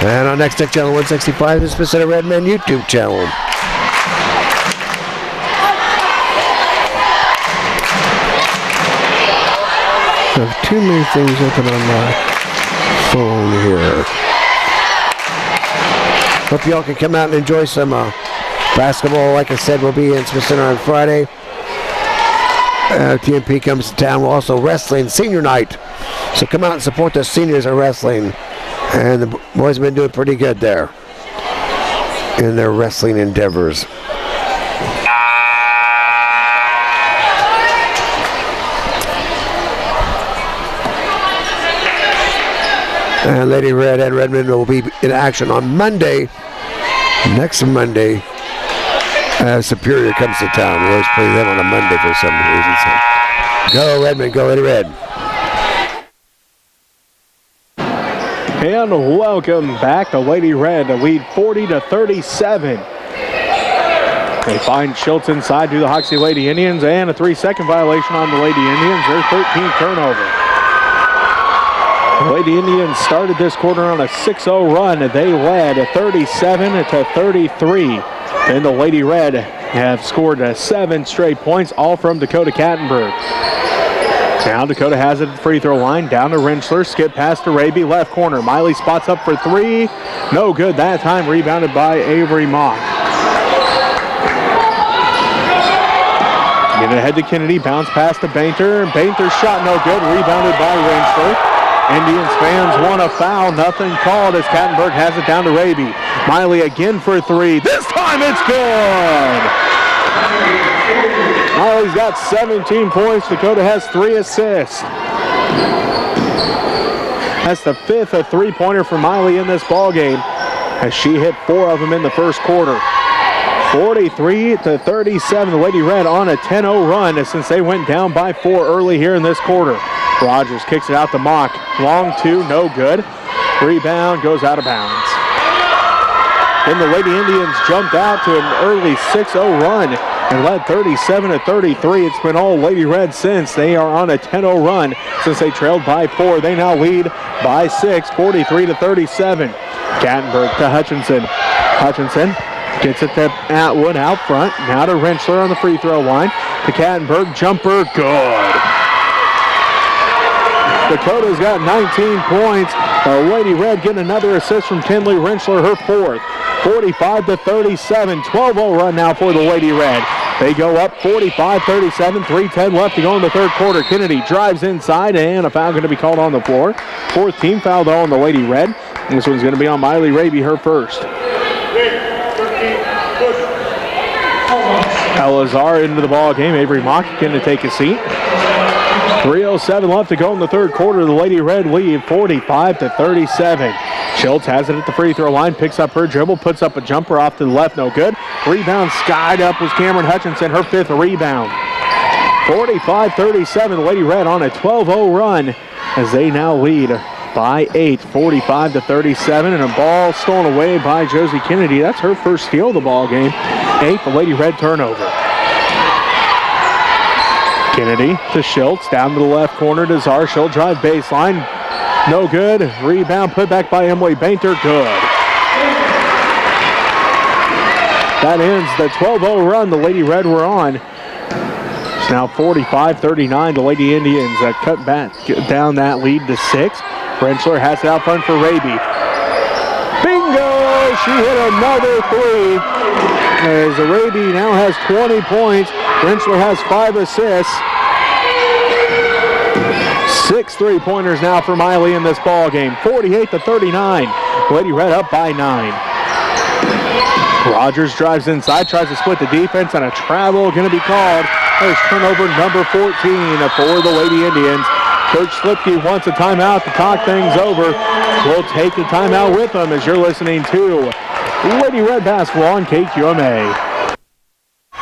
And on Next Tech Channel 165 is the Center Redmen YouTube channel. I have too many things open on my phone here. Hope y'all can come out and enjoy some basketball. Like I said, we'll be in Smith Center on Friday. TMP comes to town. We're also wrestling senior night. So come out and support the seniors in wrestling. And the boys have been doing pretty good there in their wrestling endeavors. And Lady Red and Redmond will be in action on Monday, next Monday, as Superior comes to town. We always play them on a Monday for some reason. So go Redmond, go Lady Red. And welcome back. The Lady Red lead 40-37. They find Schultz inside to the Hoxie Lady Indians, and a 3-second violation on the Lady Indians. Their 13th turnover. The Lady Indians started this quarter on a 6-0 run. They led 37-33. Then the Lady Red have scored 7 straight points, all from Dakota Kattenberg. Now Dakota has it at the free throw line, down to Rentschler, skip pass to Raby, left corner. Miley spots up for 3, no good that time, rebounded by Avery Mock. Get it ahead to Kennedy, bounce pass to Bainter. Bainter's shot no good, rebounded by Rentschler. Indians fans want a foul, nothing called as Kattenberg has it down to Raby. Miley again for 3, this time it's good! Miley's got 17 points. Dakota has 3 assists. That's the 5th three-pointer for Miley in this ball game, as she hit 4 of them in the first quarter. 43-37. The Lady Red on a 10-0 run since they went down by 4 early here in this quarter. Rogers kicks it out to Mock. Long 2, no good. Rebound goes out of bounds. Then the Lady Indians jumped out to an early 6-0 run and led 37-33. It's been all Lady Red since. They are on a 10-0 run since they trailed by 4. They now lead by 6, 43-37. Kattenberg to Hutchinson. Hutchinson gets it to Atwood out front. Now to Rentschler on the free throw line. To Kattenberg, jumper, good. Dakota's got 19 points. Lady Red getting another assist from Tinley Rentschler, her 4th. 45-37, 12-0 run now for the Lady Red. They go up 45-37, 3:10 left to go in the third quarter. Kennedy drives inside, and a foul going to be called on the floor. 4th team foul though on the Lady Red. This one's going to be on Miley Raby, her 1st. Elazar into the ball game. Avery Mock going to take a seat. 3:07 left to go in the third quarter. The Lady Red lead 45-37. Schultz has it at the free throw line, picks up her dribble, puts up a jumper off to the left, no good. Rebound skied up was Cameron Hutchinson, her 5th rebound. 45-37, the Lady Red on a 12-0 run as they now lead by 8, 45-37, and a ball stolen away by Josie Kennedy. That's her first steal of the ball game. 8, the Lady Red turnover. Kennedy to Schultz, down to the left corner to Czar. She'll drive baseline. No good. Rebound put back by Emily Bainter. Good. That ends the 12-0 run the Lady Red were on. It's now 45-39. The Lady Indians cut back down that lead to 6. Rentschler has it out front for Raby. Bingo! She hit another 3. As Raby now has 20 points. Rentschler has 5 assists. 6 3-pointers now for Miley in this ball game. 48-39. Lady Red up by 9. Rogers drives inside, tries to split the defense, and a travel going to be called. There's turnover number 14 for the Lady Indians. Coach Slipke wants a timeout to talk things over. We'll take the timeout with them as you're listening to Lady Red basketball on KQMA.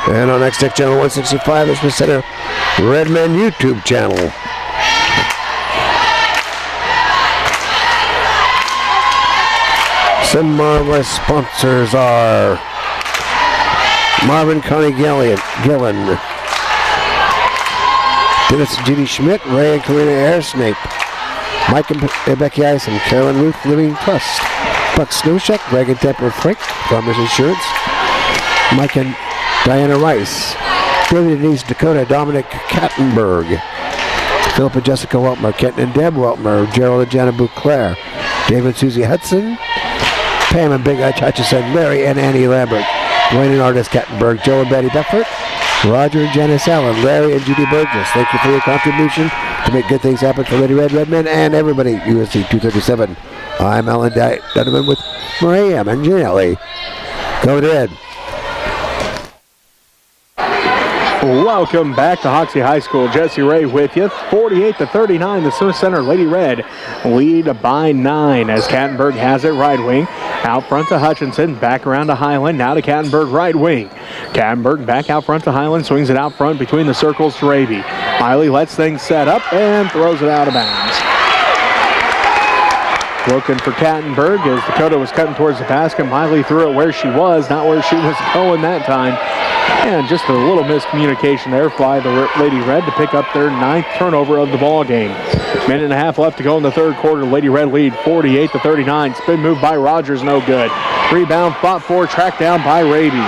And on Next Tech Channel 165 is the Center Redmen YouTube channel. Some marvelous sponsors are Marvin County Gillen, Dennis and Judy Schmidt, Ray and Karina Airsnape, Mike and Becky Eisen, Carolyn Ruth Living Trust, Buck Snowshuck, Greg and Deborah Frick, Farmers Insurance, Mike and Diana Rice, David and Denise Dakota, Dominic Kattenberg, Philip and Jessica Weltmer, Kenton and Deb Weltmer, Gerald and Jana Bouclair, David and Susie Hudson, Pam and Big Eye Hutchison, Larry and Annie Lambert, Wayne and Artis Kattenberg, Joe and Betty Beckford, Roger and Janice Allen, Larry and Judy Burgess. Thank you for your contribution to make good things happen for Lady Red, Redmen, and everybody. USC 237. I'm Alan Donovan with Maria Manginelli. Go Red. Welcome back to Hoxie High School. Jesse Ray with you. 48-39. The Smith Center Lady Red lead by 9 as Kattenberg has it right wing. Out front to Hutchinson. Back around to Highland. Now to Kattenberg right wing. Kattenberg back out front to Highland. Swings it out front between the circles to Raby. Miley lets things set up and throws it out of bounds. Looking for Kattenberg as Dakota was cutting towards the basket. Miley threw it where she was, not where she was going that time. And just a little miscommunication there. Fly the Lady Red to pick up their 9th turnover of the ball game. Minute and a half left to go in the third quarter. Lady Red lead 48-39. Spin move by Rogers, no good. Rebound fought for, tracked down by Raby.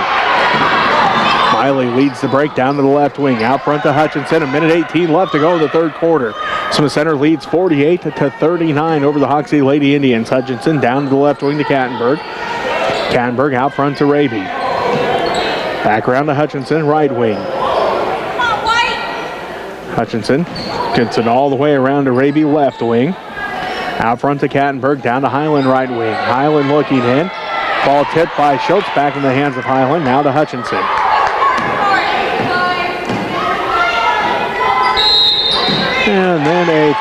Miley leads the break down to the left wing. Out front to Hutchinson. A minute 18 left to go in the third quarter. Smith Center leads 48-39 over the Hoxie Lady Indians. Hutchinson down to the left wing to Kattenberg. Kattenberg out front to Raby. Back around to Hutchinson, right wing. Hutchinson gets it all the way around to Raby, left wing. Out front to Kattenberg, down to Highland, right wing. Highland looking in. Ball tipped by Schultz, back in the hands of Highland. Now to Hutchinson. And then a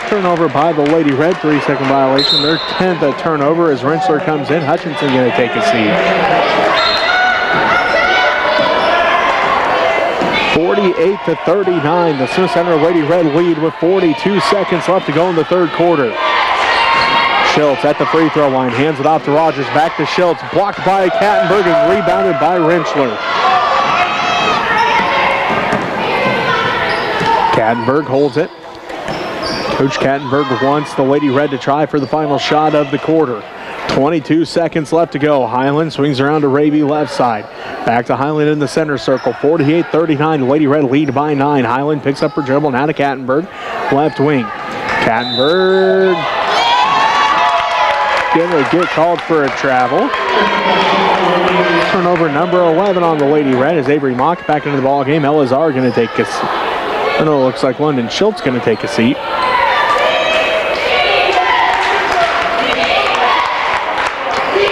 turnover by the Lady Red, 3-second violation. Their 10th turnover as Rentschler comes in. Hutchinson going to take a seat. 48-39. The Smith Center Lady Red lead with 42 seconds left to go in the third quarter. Schultz at the free throw line. Hands it off to Rogers. Back to Schultz. Blocked by Kattenberg and rebounded by Rentschler. Kattenberg holds it. Coach Kattenberg wants the Lady Red to try for the final shot of the quarter. 22 seconds left to go. Highland swings around to Raby, left side. Back to Highland in the center circle. 48-39. Lady Red lead by 9. Highland picks up her dribble. Now to Kattenberg. Left wing. Kattenberg gonna get called for a travel. Turnover number 11 on the Lady Red as Avery Mock back into the ball game. Elazar gonna take a seat. It looks like London Schultz gonna take a seat.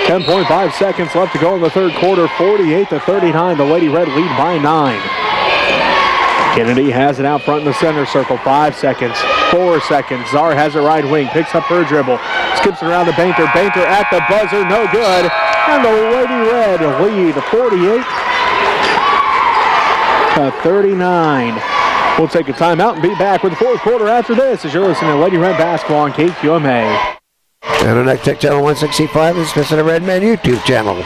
10.5 seconds left to go in the third quarter. 48-39. The Lady Red lead by 9. Kennedy has it out front in the center circle. 5 seconds, 4 seconds. Czar has it right wing, picks up her dribble, skips it around to Bainter. Bainter at the buzzer, no good. And the Lady Red lead 48-39. We'll take a timeout and be back with the fourth quarter after this as you're listening to Lady Red Basketball on KQMA. And on Next Tech Channel 165 is Smith Center Redman YouTube channel.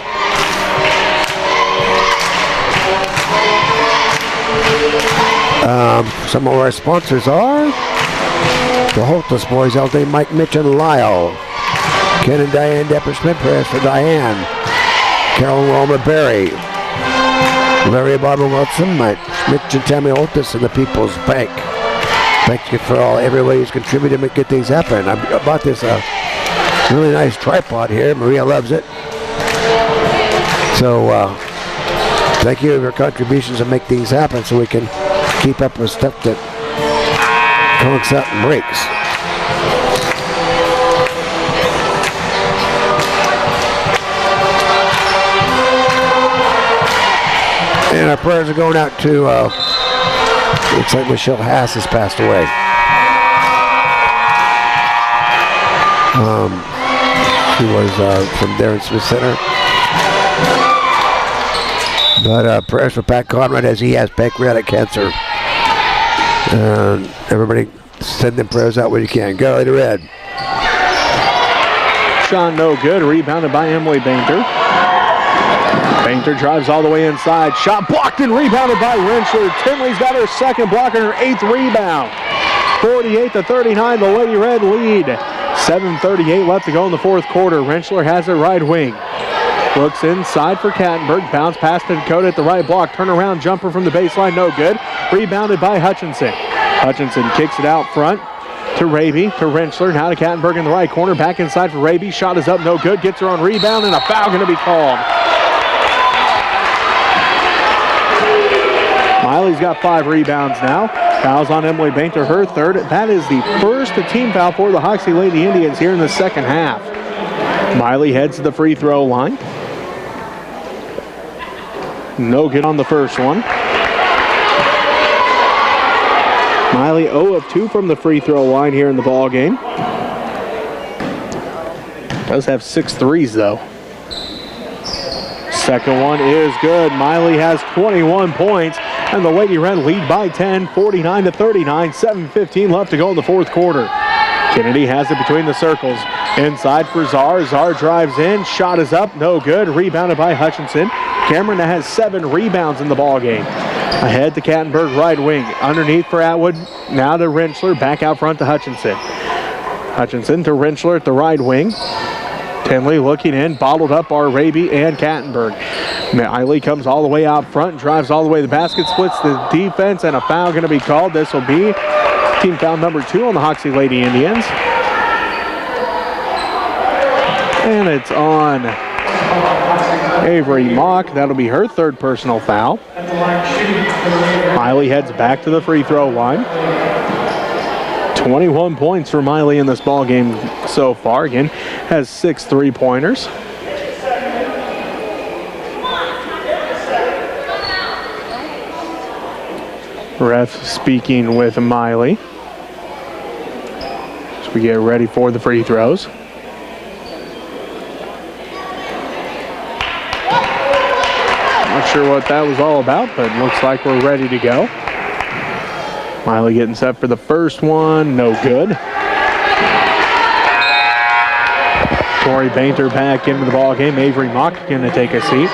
Some of our sponsors are the Holtless Boys, LD, Mike, Mitch, and Lyle. Ken and Diane Depper-Smith, prayers for Diane. Carolyn Wilmer Berry. Larry Barbara Wilson, Mike, Mitch and Tammy Holtless, and the People's Bank. Thank you for everybody who's contributed to make good things happen. I bought this really nice tripod here. Maria loves it. So thank you for your contributions to make things happen so we can keep up with stuff that conks out and breaks. And our prayers are going out to, looks like Michelle Haas has passed away. She was from there in Smith Center. But prayers for Pat Conrad as he has pancreatic cancer. Everybody send them prayers out when you can. Go Lady Red. Shot no good. Rebounded by Emily Bainter. Bainter drives all the way inside. Shot blocked and rebounded by Rentschler. Tinley's got her second block and her 8th rebound. 48-39, the Lady Red lead. 7:38 left to go in the fourth quarter. Rentschler has it right wing. Looks inside for Kattenberg. Bounce pass to Dakota at the right block. Turnaround jumper from the baseline. No good. Rebounded by Hutchinson. Hutchinson kicks it out front to Raby, to Rentschler. Now to Kattenberg in the right corner. Back inside for Raby. Shot is up. No good. Gets her on rebound and a foul going to be called. Miley's got 5 rebounds now. Fouls on Emily Bainter, her third. That is the first team foul for the Hoxie Lady Indians here in the second half. Miley heads to the free throw line. No good on the first one. Miley 0 of 2 from the free throw line here in the ball game. Does have 6 threes though. Second one is good. Miley has 21 points. And the Lady Red lead by 10, 49-39, 7:15 left to go in the fourth quarter. Kennedy has it between the circles. Inside for Czar. Czar drives in. Shot is up. No good. Rebounded by Hutchinson. Cameron has 7 rebounds in the ball game. Ahead to Kattenberg, right wing. Underneath for Atwood. Now to Rentschler. Back out front to Hutchinson. Hutchinson to Rentschler at the right wing. Tinley looking in. Bottled up are Raby and Kattenberg. Miley comes all the way out front, drives all the way to the basket, splits the defense, and a foul going to be called. This will be team foul number 2 on the Hoxie Lady Indians. And it's on Avery Mock. That'll be her third personal foul. Miley heads back to the free throw line. 21 points for Miley in this ball game so far. Again, has 6 3-pointers. Ref speaking with Miley as we get ready for the free throws. Not sure what that was all about, but looks like we're ready to go. Miley getting set for the first one. No good. Tori Bainter back into the ball game. Avery Mock going to take a seat.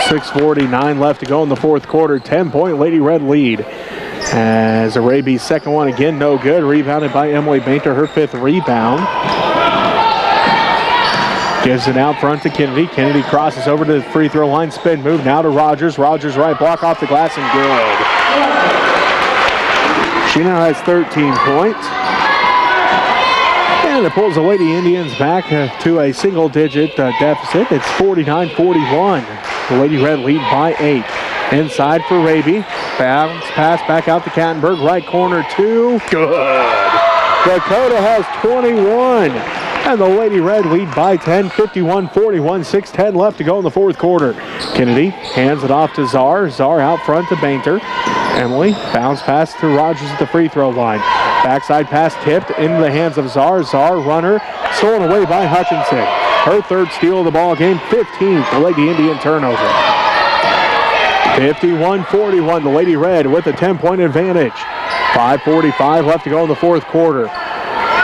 6:49 left to go in the fourth quarter. 10-point Lady Red lead. As Arabi's second one again, no good. Rebounded by Emily Bainter, her 5th rebound. Gives it out front to Kennedy. Kennedy crosses over to the free throw line. Spin move now to Rogers. Rogers right block off the glass and good. She now has 13 points. And it pulls the Lady Indians back to a single-digit deficit. It's 49-41. The Lady Red lead by 8. Inside for Raby. Bounce pass back out to Kattenberg. Right corner 2. Good. Dakota has 21. And the Lady Red lead by 10, 51-41, 6:10 left to go in the fourth quarter. Kennedy hands it off to Czar. Czar out front to Bainter. Emily bounce pass to Rogers at the free throw line. Backside pass tipped into the hands of Czar. Czar runner stolen away by Hutchinson. Her third steal of the ball game, 15th Lady Indian turnover. 51-41, the Lady Red with a 10-point advantage. 5:45 left to go in the fourth quarter.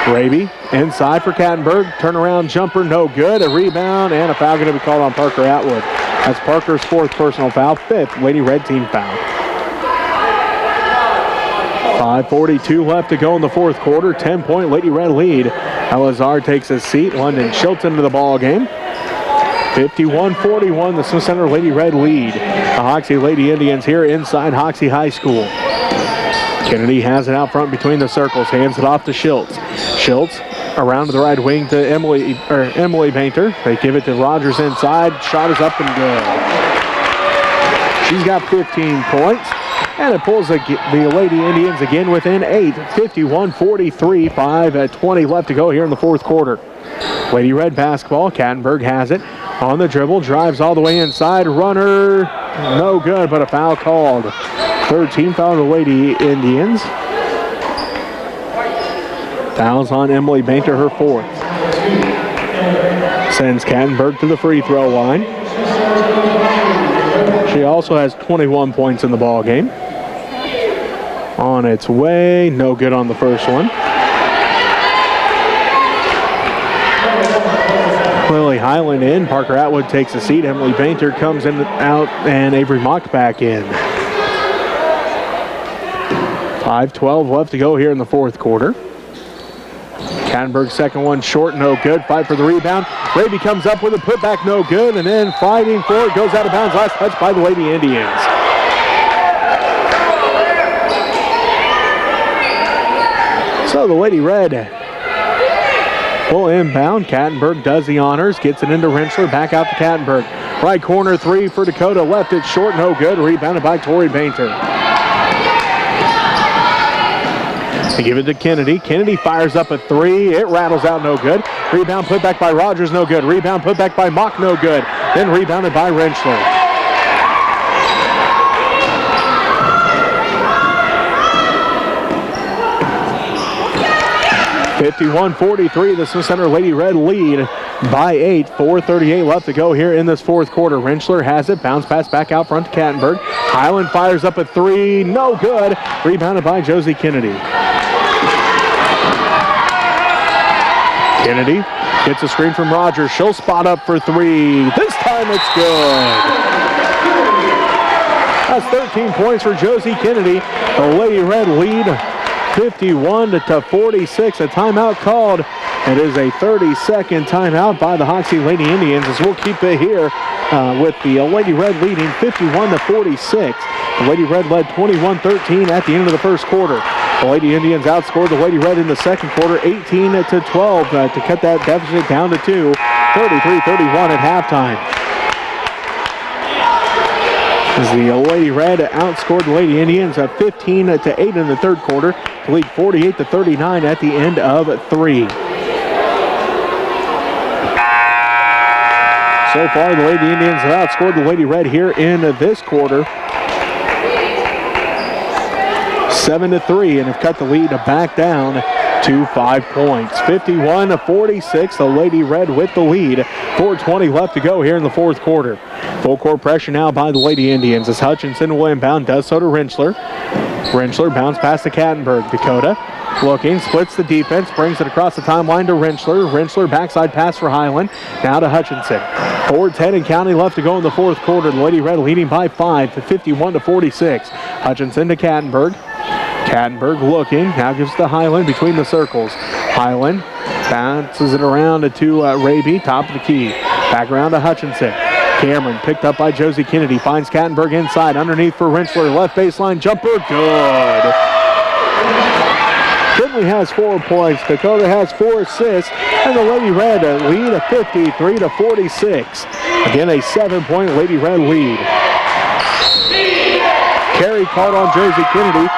Raby inside for Kattenberg. Turnaround jumper, no good. A rebound and a foul going to be called on Parker Atwood. That's Parker's fourth personal foul, fifth Lady Red team foul. 5:42 left to go in the fourth quarter. 10-point Lady Red lead. Elazar takes his seat. London Schultz into the ball game. 51-41, the Smith Center Lady Red lead. The Hoxie Lady Indians here inside Hoxie High School. Kennedy has it out front between the circles. Hands it off to Schultz. Schultz around to the right wing to Emily Bainter. They give it to Rogers inside. Shot is up and good. She's got 15 points. And it pulls the Lady Indians again within 8. 51-43, 5:20 left to go here in the fourth quarter. Lady Red basketball. Kattenberg has it on the dribble. Drives all the way inside. Runner, no good, but a foul called. Third team foul of the Lady Indians. Fouls on Emily Bainter, her fourth. Sends Kattenberg to the free throw line. She also has 21 points in the ball game. On its way, no good on the first one. Lily Highland in, Parker Atwood takes a seat, Emily Bainter comes in out, and Avery Mock back in. 5:12 left to go here in the fourth quarter. Kattenberg's second one short, no good. Fight for the rebound. Raby comes up with a putback, no good, and then fighting for it, goes out of bounds. Last touch by the Lady Indians. So the Lady Red will inbound. Kattenberg does the honors, gets it into Rentschler, back out to Kattenberg. Right corner three for Dakota, left it short, no good. Rebounded by Tori Bainter. They give it to Kennedy. Kennedy fires up a three. It rattles out, no good. Rebound put back by Rogers, no good. Rebound put back by Mock, no good. Then rebounded by Rentschler. (51-43), the Smith Center Lady Red lead by 8. 4:38 left to go here in this fourth quarter. Rentschler has it. Bounce pass back out front to Kattenberg. Highland fires up a three. No good. Rebounded by Josie Kennedy. Kennedy gets a screen from Rogers. She'll spot up for three. This time it's good. That's 13 points for Josie Kennedy. The Lady Red lead 51-46. A timeout called. It is a 30-second timeout by the Hoxie Lady Indians, as we'll keep it here with the Lady Red leading 51-46. The Lady Red led 21-13 at the end of the first quarter. The Lady Indians outscored the Lady Red in the second quarter 18-12 to cut that deficit down to 2. 33-31 at halftime. As the Lady Red outscored the Lady Indians 15-8 in the third quarter to lead 48-39 at the end of 3. So far, the Lady Indians have outscored the Lady Red here in this quarter 7-3, and have cut the lead back down to 5 points. 51-46, the Lady Red with the lead. 4:20 left to go here in the fourth quarter. Full court pressure now by the Lady Indians as Hutchinson will inbound, does so to Rentschler. Rentschler bounce past to Kattenberg. Dakota looking, splits the defense, brings it across the timeline to Rentschler. Rentschler backside pass for Highland. Now to Hutchinson. 4:10 and counting left to go in the fourth quarter. The Lady Red leading by 5 to 51-46. Hutchinson to Kattenberg. Kattenberg looking, now gives to Highland between the circles. Highland bounces it around to Raby, top of the key. Back around to Hutchinson. Cameron picked up by Josie Kennedy, finds Kattenberg inside, underneath for Rentschler, left baseline jumper, good. Kinley has 4 points, Dakota has 4 assists, and the Lady Red lead a 53-46. Again, a 7-point Lady Red lead. Carry called on Josie Kennedy.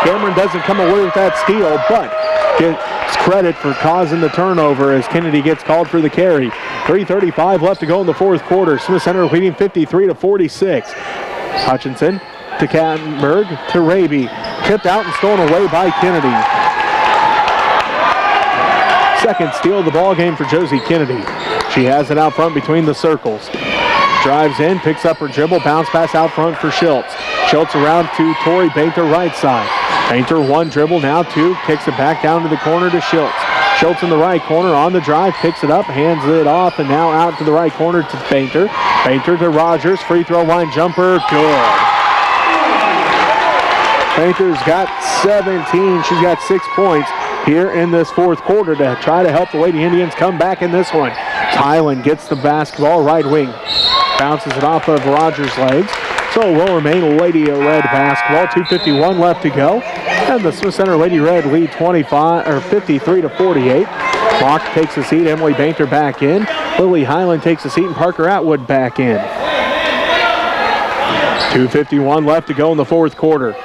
Cameron doesn't come away with that steal, but gets credit for causing the turnover as Kennedy gets called for the carry. 3:35 left to go in the fourth quarter. Smith Center leading 53-46. Hutchinson to Kattenberg to Raby. Tipped out and stolen away by Kennedy. Second steal of the ball game for Josie Kennedy. She has it out front between the circles. Drives in, picks up her dribble, bounce pass out front for Schultz. Schultz around to Tori Bainter, right side. Bainter one dribble, now two, kicks it back down to the corner to Schultz. Schultz in the right corner on the drive, picks it up, hands it off, and now out to the right corner to Bainter. Bainter to Rogers, free throw line jumper, good. Bainter's got 17. She's got 6 points here in this fourth quarter to try to help the Lady Indians come back in this one. Tylen gets the basketball, right wing. Bounces it off of Rogers' legs. So it will remain Lady Red basketball. 2:51 left to go. And the Smith Center Lady Red lead 53-48. Mock takes a seat. Emily Bainter back in. Lily Highland takes a seat, and Parker Atwood back in. 2:51 left to go in the fourth quarter.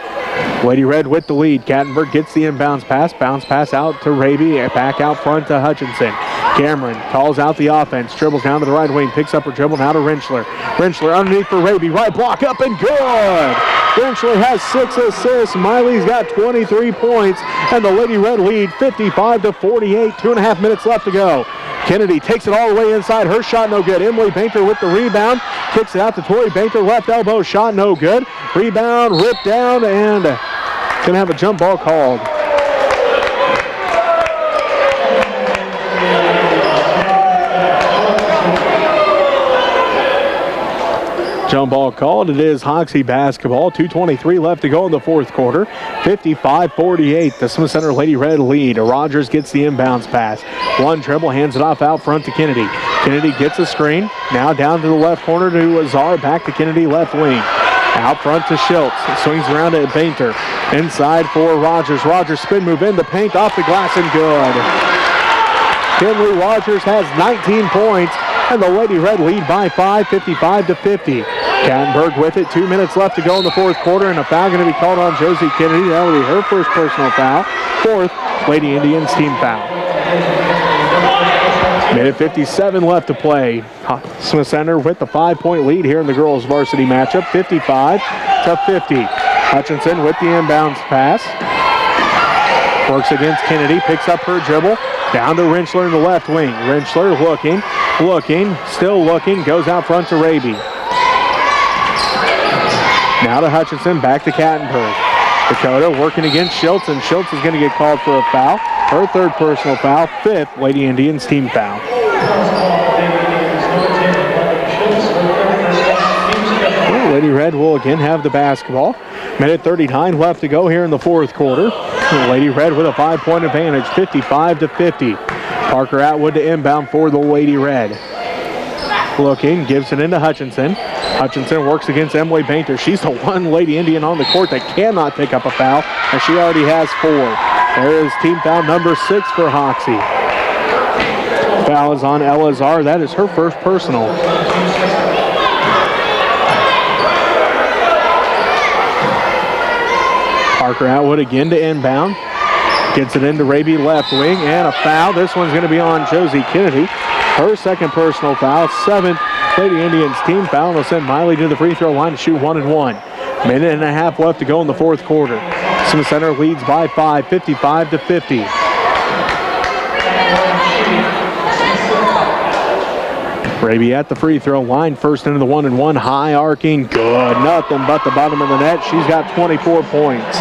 Lady Red with the lead. Kattenberg gets the inbounds pass. Bounce pass out to Raby. Back out front to Hutchinson. Cameron calls out the offense. Dribbles down to the right wing. Picks up her dribble now to Rentschler. Rentschler underneath for Raby. Right block up and good. Rentschler has 6 assists. Miley's got 23 points. And the Lady Red lead 55-48. 2.5 minutes left to go. Kennedy takes it all the way inside. Her shot no good. Emily Bainter with the rebound. Kicks it out to Tori Bainter. Left elbow shot no good. Rebound ripped down and going to have a jump ball called. Jump ball called. It is Hoxie basketball. 2:23 left to go in the fourth quarter. 55-48. The Smith Center Lady Red lead. Rogers gets the inbounds pass. One dribble, hands it off out front to Kennedy. Kennedy gets a screen. Now down to the left corner to Azar. Back to Kennedy, left wing. Out front to Schultz. Swings around to Bainter. Inside for Rogers. Rogers spin move in the paint, off the glass and good. Kinley Rogers has 19 points. And the Lady Red lead by 5, 55-50. Kattenberg with it. 2 minutes left to go in the fourth quarter, and a foul going to be called on Josie Kennedy. That will be her first personal foul. Fourth Lady Indians team foul. Minute 57 left to play. Smith Center with the 5-point lead here in the girls' varsity matchup, 55-50. Hutchinson with the inbounds pass. Works against Kennedy, picks up her dribble. Down to Rentschler in the left wing. Rentschler looking, still looking, goes out front to Raby. Now to Hutchinson, back to Kattenberg. Dakota working against Schultz, and Schultz is going to get called for a foul. Her third personal foul, fifth Lady Indians team foul. Well, Lady Red will again have the basketball. Minute 39 left to go here in the fourth quarter. Lady Red with a 5-point advantage, 55-50. Parker Atwood to inbound for the Lady Red. Looking, gives it into Hutchinson. Hutchinson works against Emily Bainter. She's the one Lady Indian on the court that cannot pick up a foul, and she already has 4. There is team foul number 6 for Hoxie. Foul is on Elazar. That is her first personal. Parker Atwood again to inbound. Gets it into Raby left wing, and a foul. This one's going to be on Josie Kennedy. Her second personal foul, 7th Lady Indians team foul. They'll send Miley to the free throw line to shoot 1 and 1. Minute and a half left to go in the fourth quarter. Smith Center leads by 5, 55-50. Raby at the free throw line, first into the 1 and 1, high arcing, good, nothing but the bottom of the net. She's got 24 points.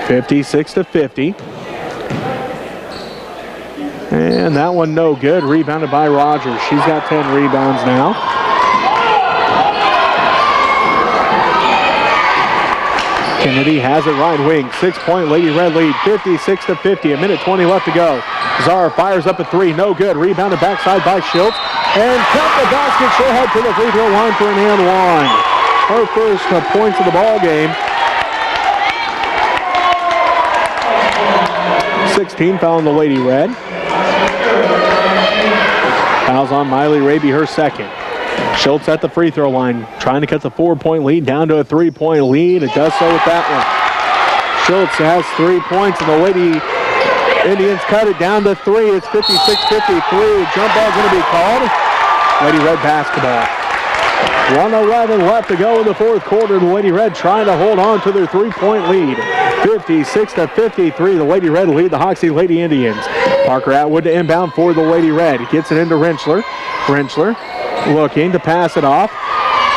56-50. And that one no good, rebounded by Rogers. She's got 10 rebounds now. Kennedy has it right wing. 6-point Lady Red lead, 56-50. A minute 20 left to go. Zara fires up a 3, no good. Rebounded backside by Schultz. And count the basket. She'll head to the free throw line for an and 1. Her first points of the ball game. 16 foul on the Lady Red. Fouls on Miley Raby, her second. Schultz at the free throw line, trying to cut the 4-point lead down to a 3-point lead. It does so with that one. Schultz has 3 points, and the Lady Indians cut it down to 3. It's 56-53. Jump ball going to be called. Lady Red basketball. 1:11 left to go in the fourth quarter. The Lady Red trying to hold on to their 3-point lead. 56-53. The Lady Red lead the Hoxie Lady Indians. Parker Atwood to inbound for the Lady Red. Gets it into Rentschler. Rentschler looking to pass it off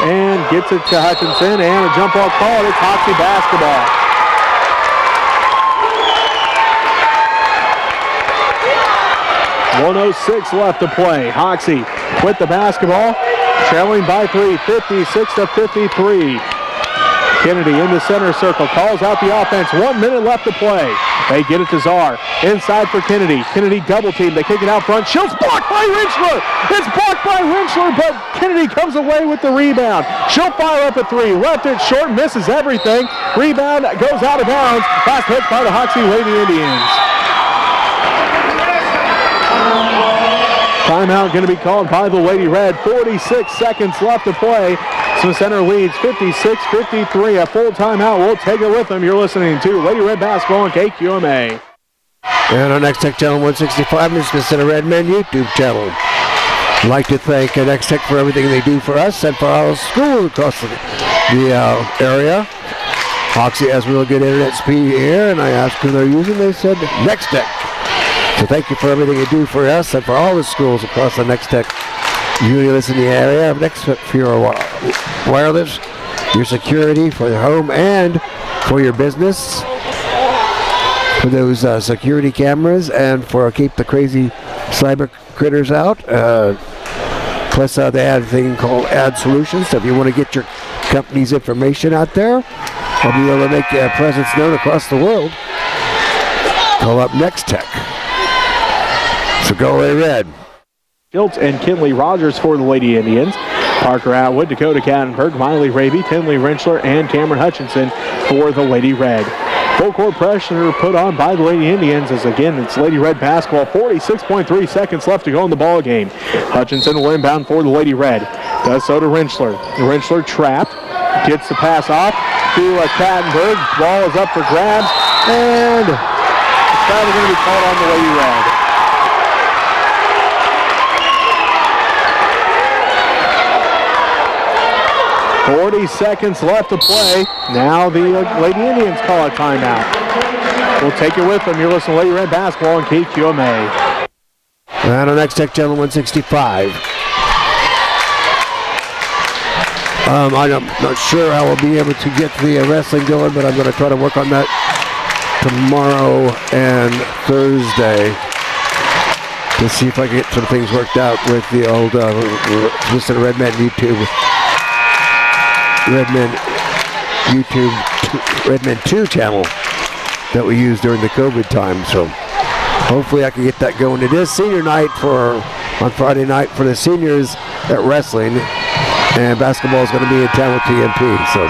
and gets it to Hutchinson, and a jump ball called. It's Hoxie basketball. .106 left to play. Hoxie with the basketball, trailing by 3, 56-53. Kennedy in the center circle, calls out the offense. 1 minute left to play. They get it to Czar. Inside for Kennedy. Kennedy double team. They kick it out front. Schultz blocked by Rentschler. It's blocked by Rentschler, but Kennedy comes away with the rebound. She'll fire up a 3. Left it short, misses everything. Rebound goes out of bounds. Last hit by the Hoxie Lady Indians. Timeout going to be called by the Lady Red. 46 seconds left to play. Smith Center leads 56-53. A full timeout. We'll take it with them. You're listening to Lady Red Basketball on KQMA. And our Next Tech Channel 165 is Smith Center Redmen YouTube channel. I'd like to thank Next Tech for everything they do for us and for our schools across the area. Hoxie has really good internet speed here, and I asked who they're using. They said Next Tech. So thank you for everything you do for us and for all the schools across the Next Tech units in the area. Next Tech for your wireless, your security for your home and for your business, for those security cameras, and for keep the crazy cyber critters out. Plus they have a thing called Ad Solutions. So if you want to get your company's information out there and be able to make your presence known across the world, call up Next Tech. So go away Red. Schultz and Kinley Rogers for the Lady Indians. Parker Atwood, Dakota Kattenberg, Miley Raby, Tinley Rentschler, and Cameron Hutchinson for the Lady Red. Full court pressure put on by the Lady Indians as again it's Lady Red basketball. 46.3 seconds left to go in the ball game. Hutchinson will inbound for the Lady Red. Does so to Rentschler. Rentschler trapped. Gets the pass off to Kattenberg. Ball is up for grabs, and it's probably going to be called on the Lady Red. 40 seconds left to play. Now the Lady Indians call a timeout. We'll take it with them. You're listening to Lady Red Basketball on KQMA. And our Next Tech Channel 165. I'm not sure I will be able to get the wrestling going, but I'm going to try to work on that tomorrow and Thursday to see if I can get some things worked out with the old Mr. Redman YouTube. Redmen 2 channel that we used during the COVID time. So hopefully I can get that going. It is senior night on Friday night for the seniors at wrestling, and basketball is going to be in town with TMP. So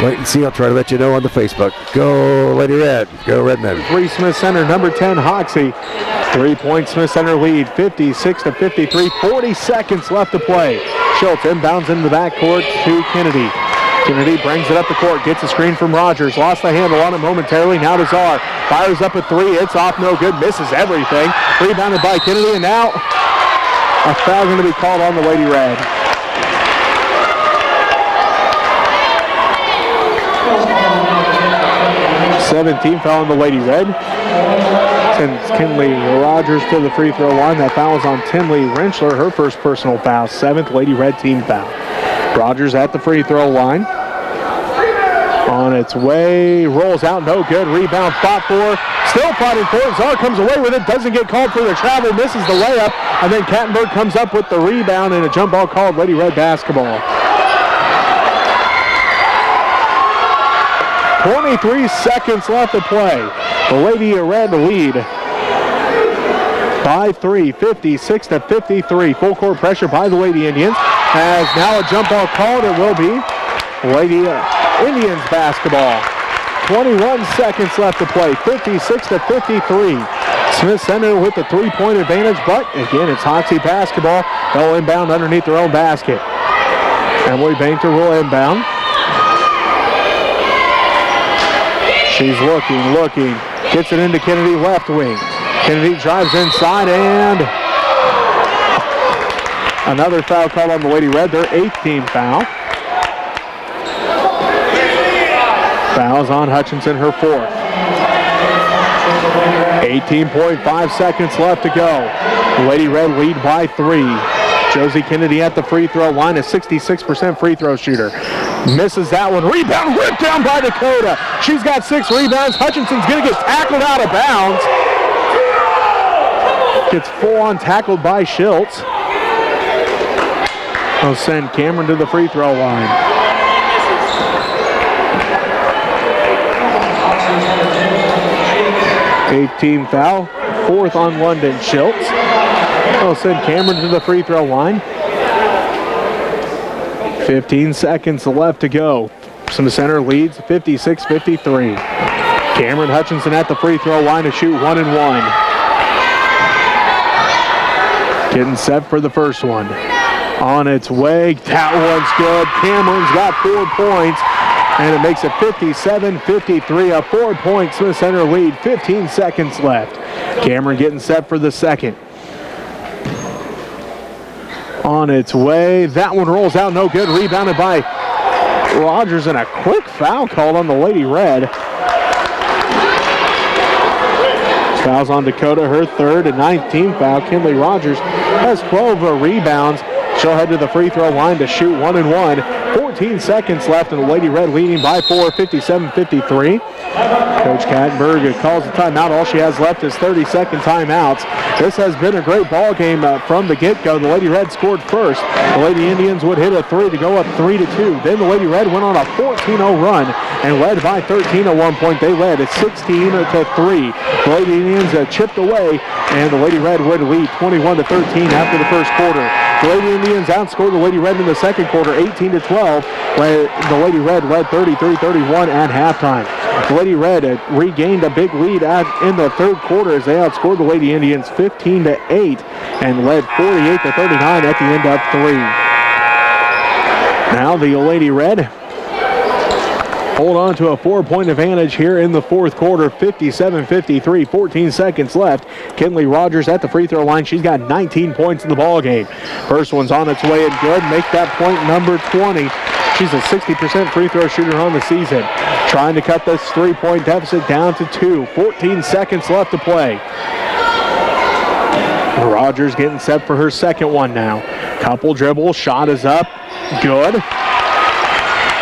wait and see. I'll try to let you know on the Facebook. Go Lady Red. Go Redmen. 3 Smith Center, number 10 Hoxie. 3-point Smith Center lead, 56-53. 40 seconds left to play. Schultz inbounds into the backcourt to Kennedy. Kennedy brings it up the court, gets a screen from Rogers. Lost the handle on it momentarily. Now to Czar. Fires up a 3. It's off, no good. Misses everything. Rebounded by Kennedy, and now a foul going to be called on the Lady Red. #17 foul on the Lady Red. Sends Kinley Rogers to the free throw line. That foul is on Tinley Rentschler, her first personal foul. 7th Lady Red team foul. Rogers at the free throw line. On its way, rolls out, no good. Rebound fought for, still fighting for it. Czar comes away with it, doesn't get called for the travel, misses the layup, and then Kattenberg comes up with the rebound and a jump ball called Lady Red basketball. 23 seconds left to play. The Lady Red lead by 3, 56-53. Full court pressure by the Lady Indians. As now a jump ball called, it will be Lady Indians basketball. 21 seconds left to play, 56-53. Smith Center with the three-point advantage, but again, it's Hoxie basketball. They'll inbound underneath their own basket. Emily Bainter will inbound. She's looking, gets it into Kennedy left wing. Kennedy drives inside, and another foul called on the Lady Red, their 8th team foul. Fouls on Hutchinson, her 4th. 18.5 seconds left to go. Lady Red lead by 3. Josie Kennedy at the free throw line, a 66% free throw shooter. Misses that one. Rebound ripped down by Dakota. She's got 6 rebounds. Hutchinson's going to get tackled out of bounds. Gets full-on tackled by Schultz. They'll send Cameron to the free throw line. Eighth team foul, 4th on London Schultz. They'll send Cameron to the free throw line. 15 seconds left to go. Smith Center leads 56-53. Cameron Hutchinson at the free throw line to shoot 1 and 1. Getting set for the first one. On its way, that one's good. Cameron's got 4 points. And it makes it 57-53, a 4-point Smith Center lead, 15 seconds left. Cameron getting set for the second. On its way, that one rolls out, no good, rebounded by Rogers, and a quick foul called on the Lady Red. Fouls on Dakota, her 3rd and 9th team foul. Kinley Rogers has 12 rebounds. She'll head to the free throw line to shoot 1 and 1. 14 seconds left, and the Lady Red leading by 4, 57-53. Coach Kattenberg calls a timeout. All she has left is 30-second timeouts. This has been a great ball game from the get-go. The Lady Red scored first. The Lady Indians would hit a 3 to go up 3-2. Then the Lady Red went on a 14-0 run and led by 13 at one point. They led at 16-3. The Lady Indians chipped away, and the Lady Red would lead 21-13 after the first quarter. The Lady Indians outscored the Lady Red in the second quarter, 18-12. The Lady Red led 33-31 at halftime. The Lady Red regained a big lead in the third quarter as they outscored the Lady Indians 15-8 and led 48-39 at the end of 3. Now the Lady Red hold on to a 4-point advantage here in the fourth quarter, 57-53, 14 seconds left. Kinley Rogers at the free throw line. She's got 19 points in the ball game. First one's on its way and good. Make that point number 20. She's a 60% free throw shooter on the season. Trying to cut this 3-point deficit down to 2. 14 seconds left to play. Rogers getting set for her second one now. Couple dribbles, shot is up. Good.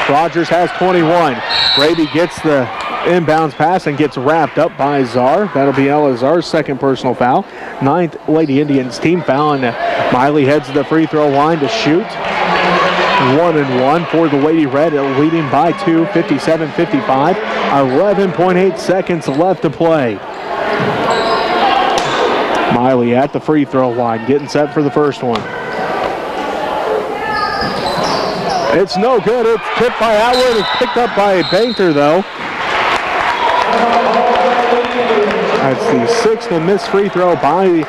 Rogers has 21. Raby gets the inbounds pass and gets wrapped up by Czar. That'll be Ella Czar's second personal foul. 9th Lady Indians team foul, and Miley heads to the free throw line to shoot. 1 and 1 for the Lady Red, leading by 2, 57-55. 11.8 seconds left to play. Miley at the free throw line, getting set for the first one. It's no good. It's tipped by Atwood. It's picked up by Bainter, though. That's the 6th and missed free throw by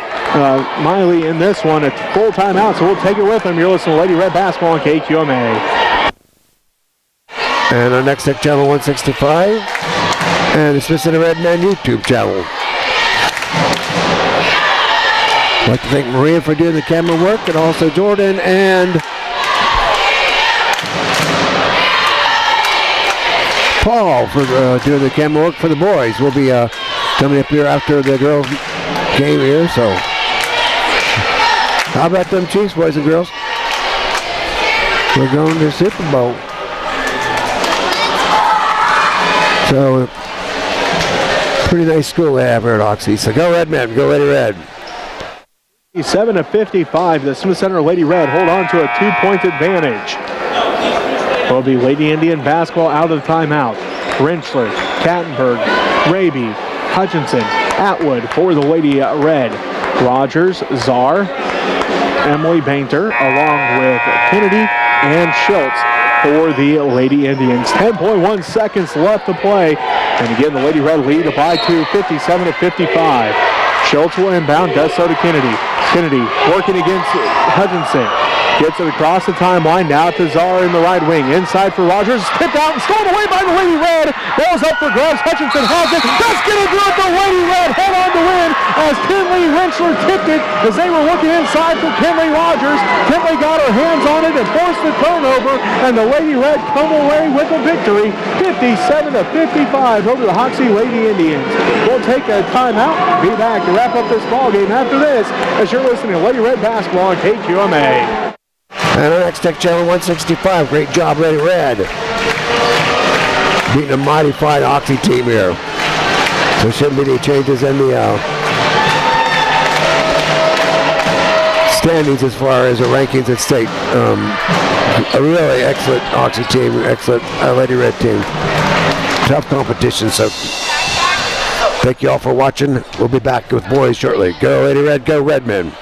Miley in this one. It's full timeout, so we'll take it with them. You're listening to Lady Red Basketball on KQMA. And our next tech channel 165. And it's Smith Center Red Man YouTube channel. I'd like to thank Maria for doing the camera work, and also Jordan and Paul for doing the camera work for the boys. We'll be coming up here after the girls game here, so how about them Chiefs, boys and girls? We're going to Super Bowl. So pretty nice school they have here at Hoxie. So go Red Men, go Lady Red. 7-55, the Smith Center Lady Red hold on to a 2-point advantage. Will be Lady Indian basketball out of the timeout. Rentschler, Kattenberg, Raby, Hutchinson, Atwood for the Lady Red. Rogers, Czar, Emily Bainter, along with Kennedy and Schultz for the Lady Indians. 10.1 seconds left to play. And again, the Lady Red lead by 2, 57-55. Schultz will inbound, does so to Kennedy. Kennedy working against Hutchinson. Gets it across the timeline, now to Czar in the right wing. Inside for Rogers, tipped out and stolen away by the Lady Red. Ball's up for grabs, Hutchinson has it. That's going to do it, the Lady Red hold on to win as Tinley Rentschler tipped it as they were looking inside for Kinley Rogers. Tinley got her hands on it and forced the turnover, and the Lady Red come away with a victory, 57-55 over the Hoxie Lady Indians. We'll take a timeout, be back to wrap up this ball game after this as you're listening to Lady Red Basketball on KQMA. And our next Tech Channel 165. Great job, Lady Red. Beating a mighty fine Hoxie team here. There shouldn't be any changes in the standings as far as the rankings at state. A really excellent Hoxie team, excellent Lady Red team. Tough competition, so thank you all for watching. We'll be back with boys shortly. Go Lady Red, go Redmen.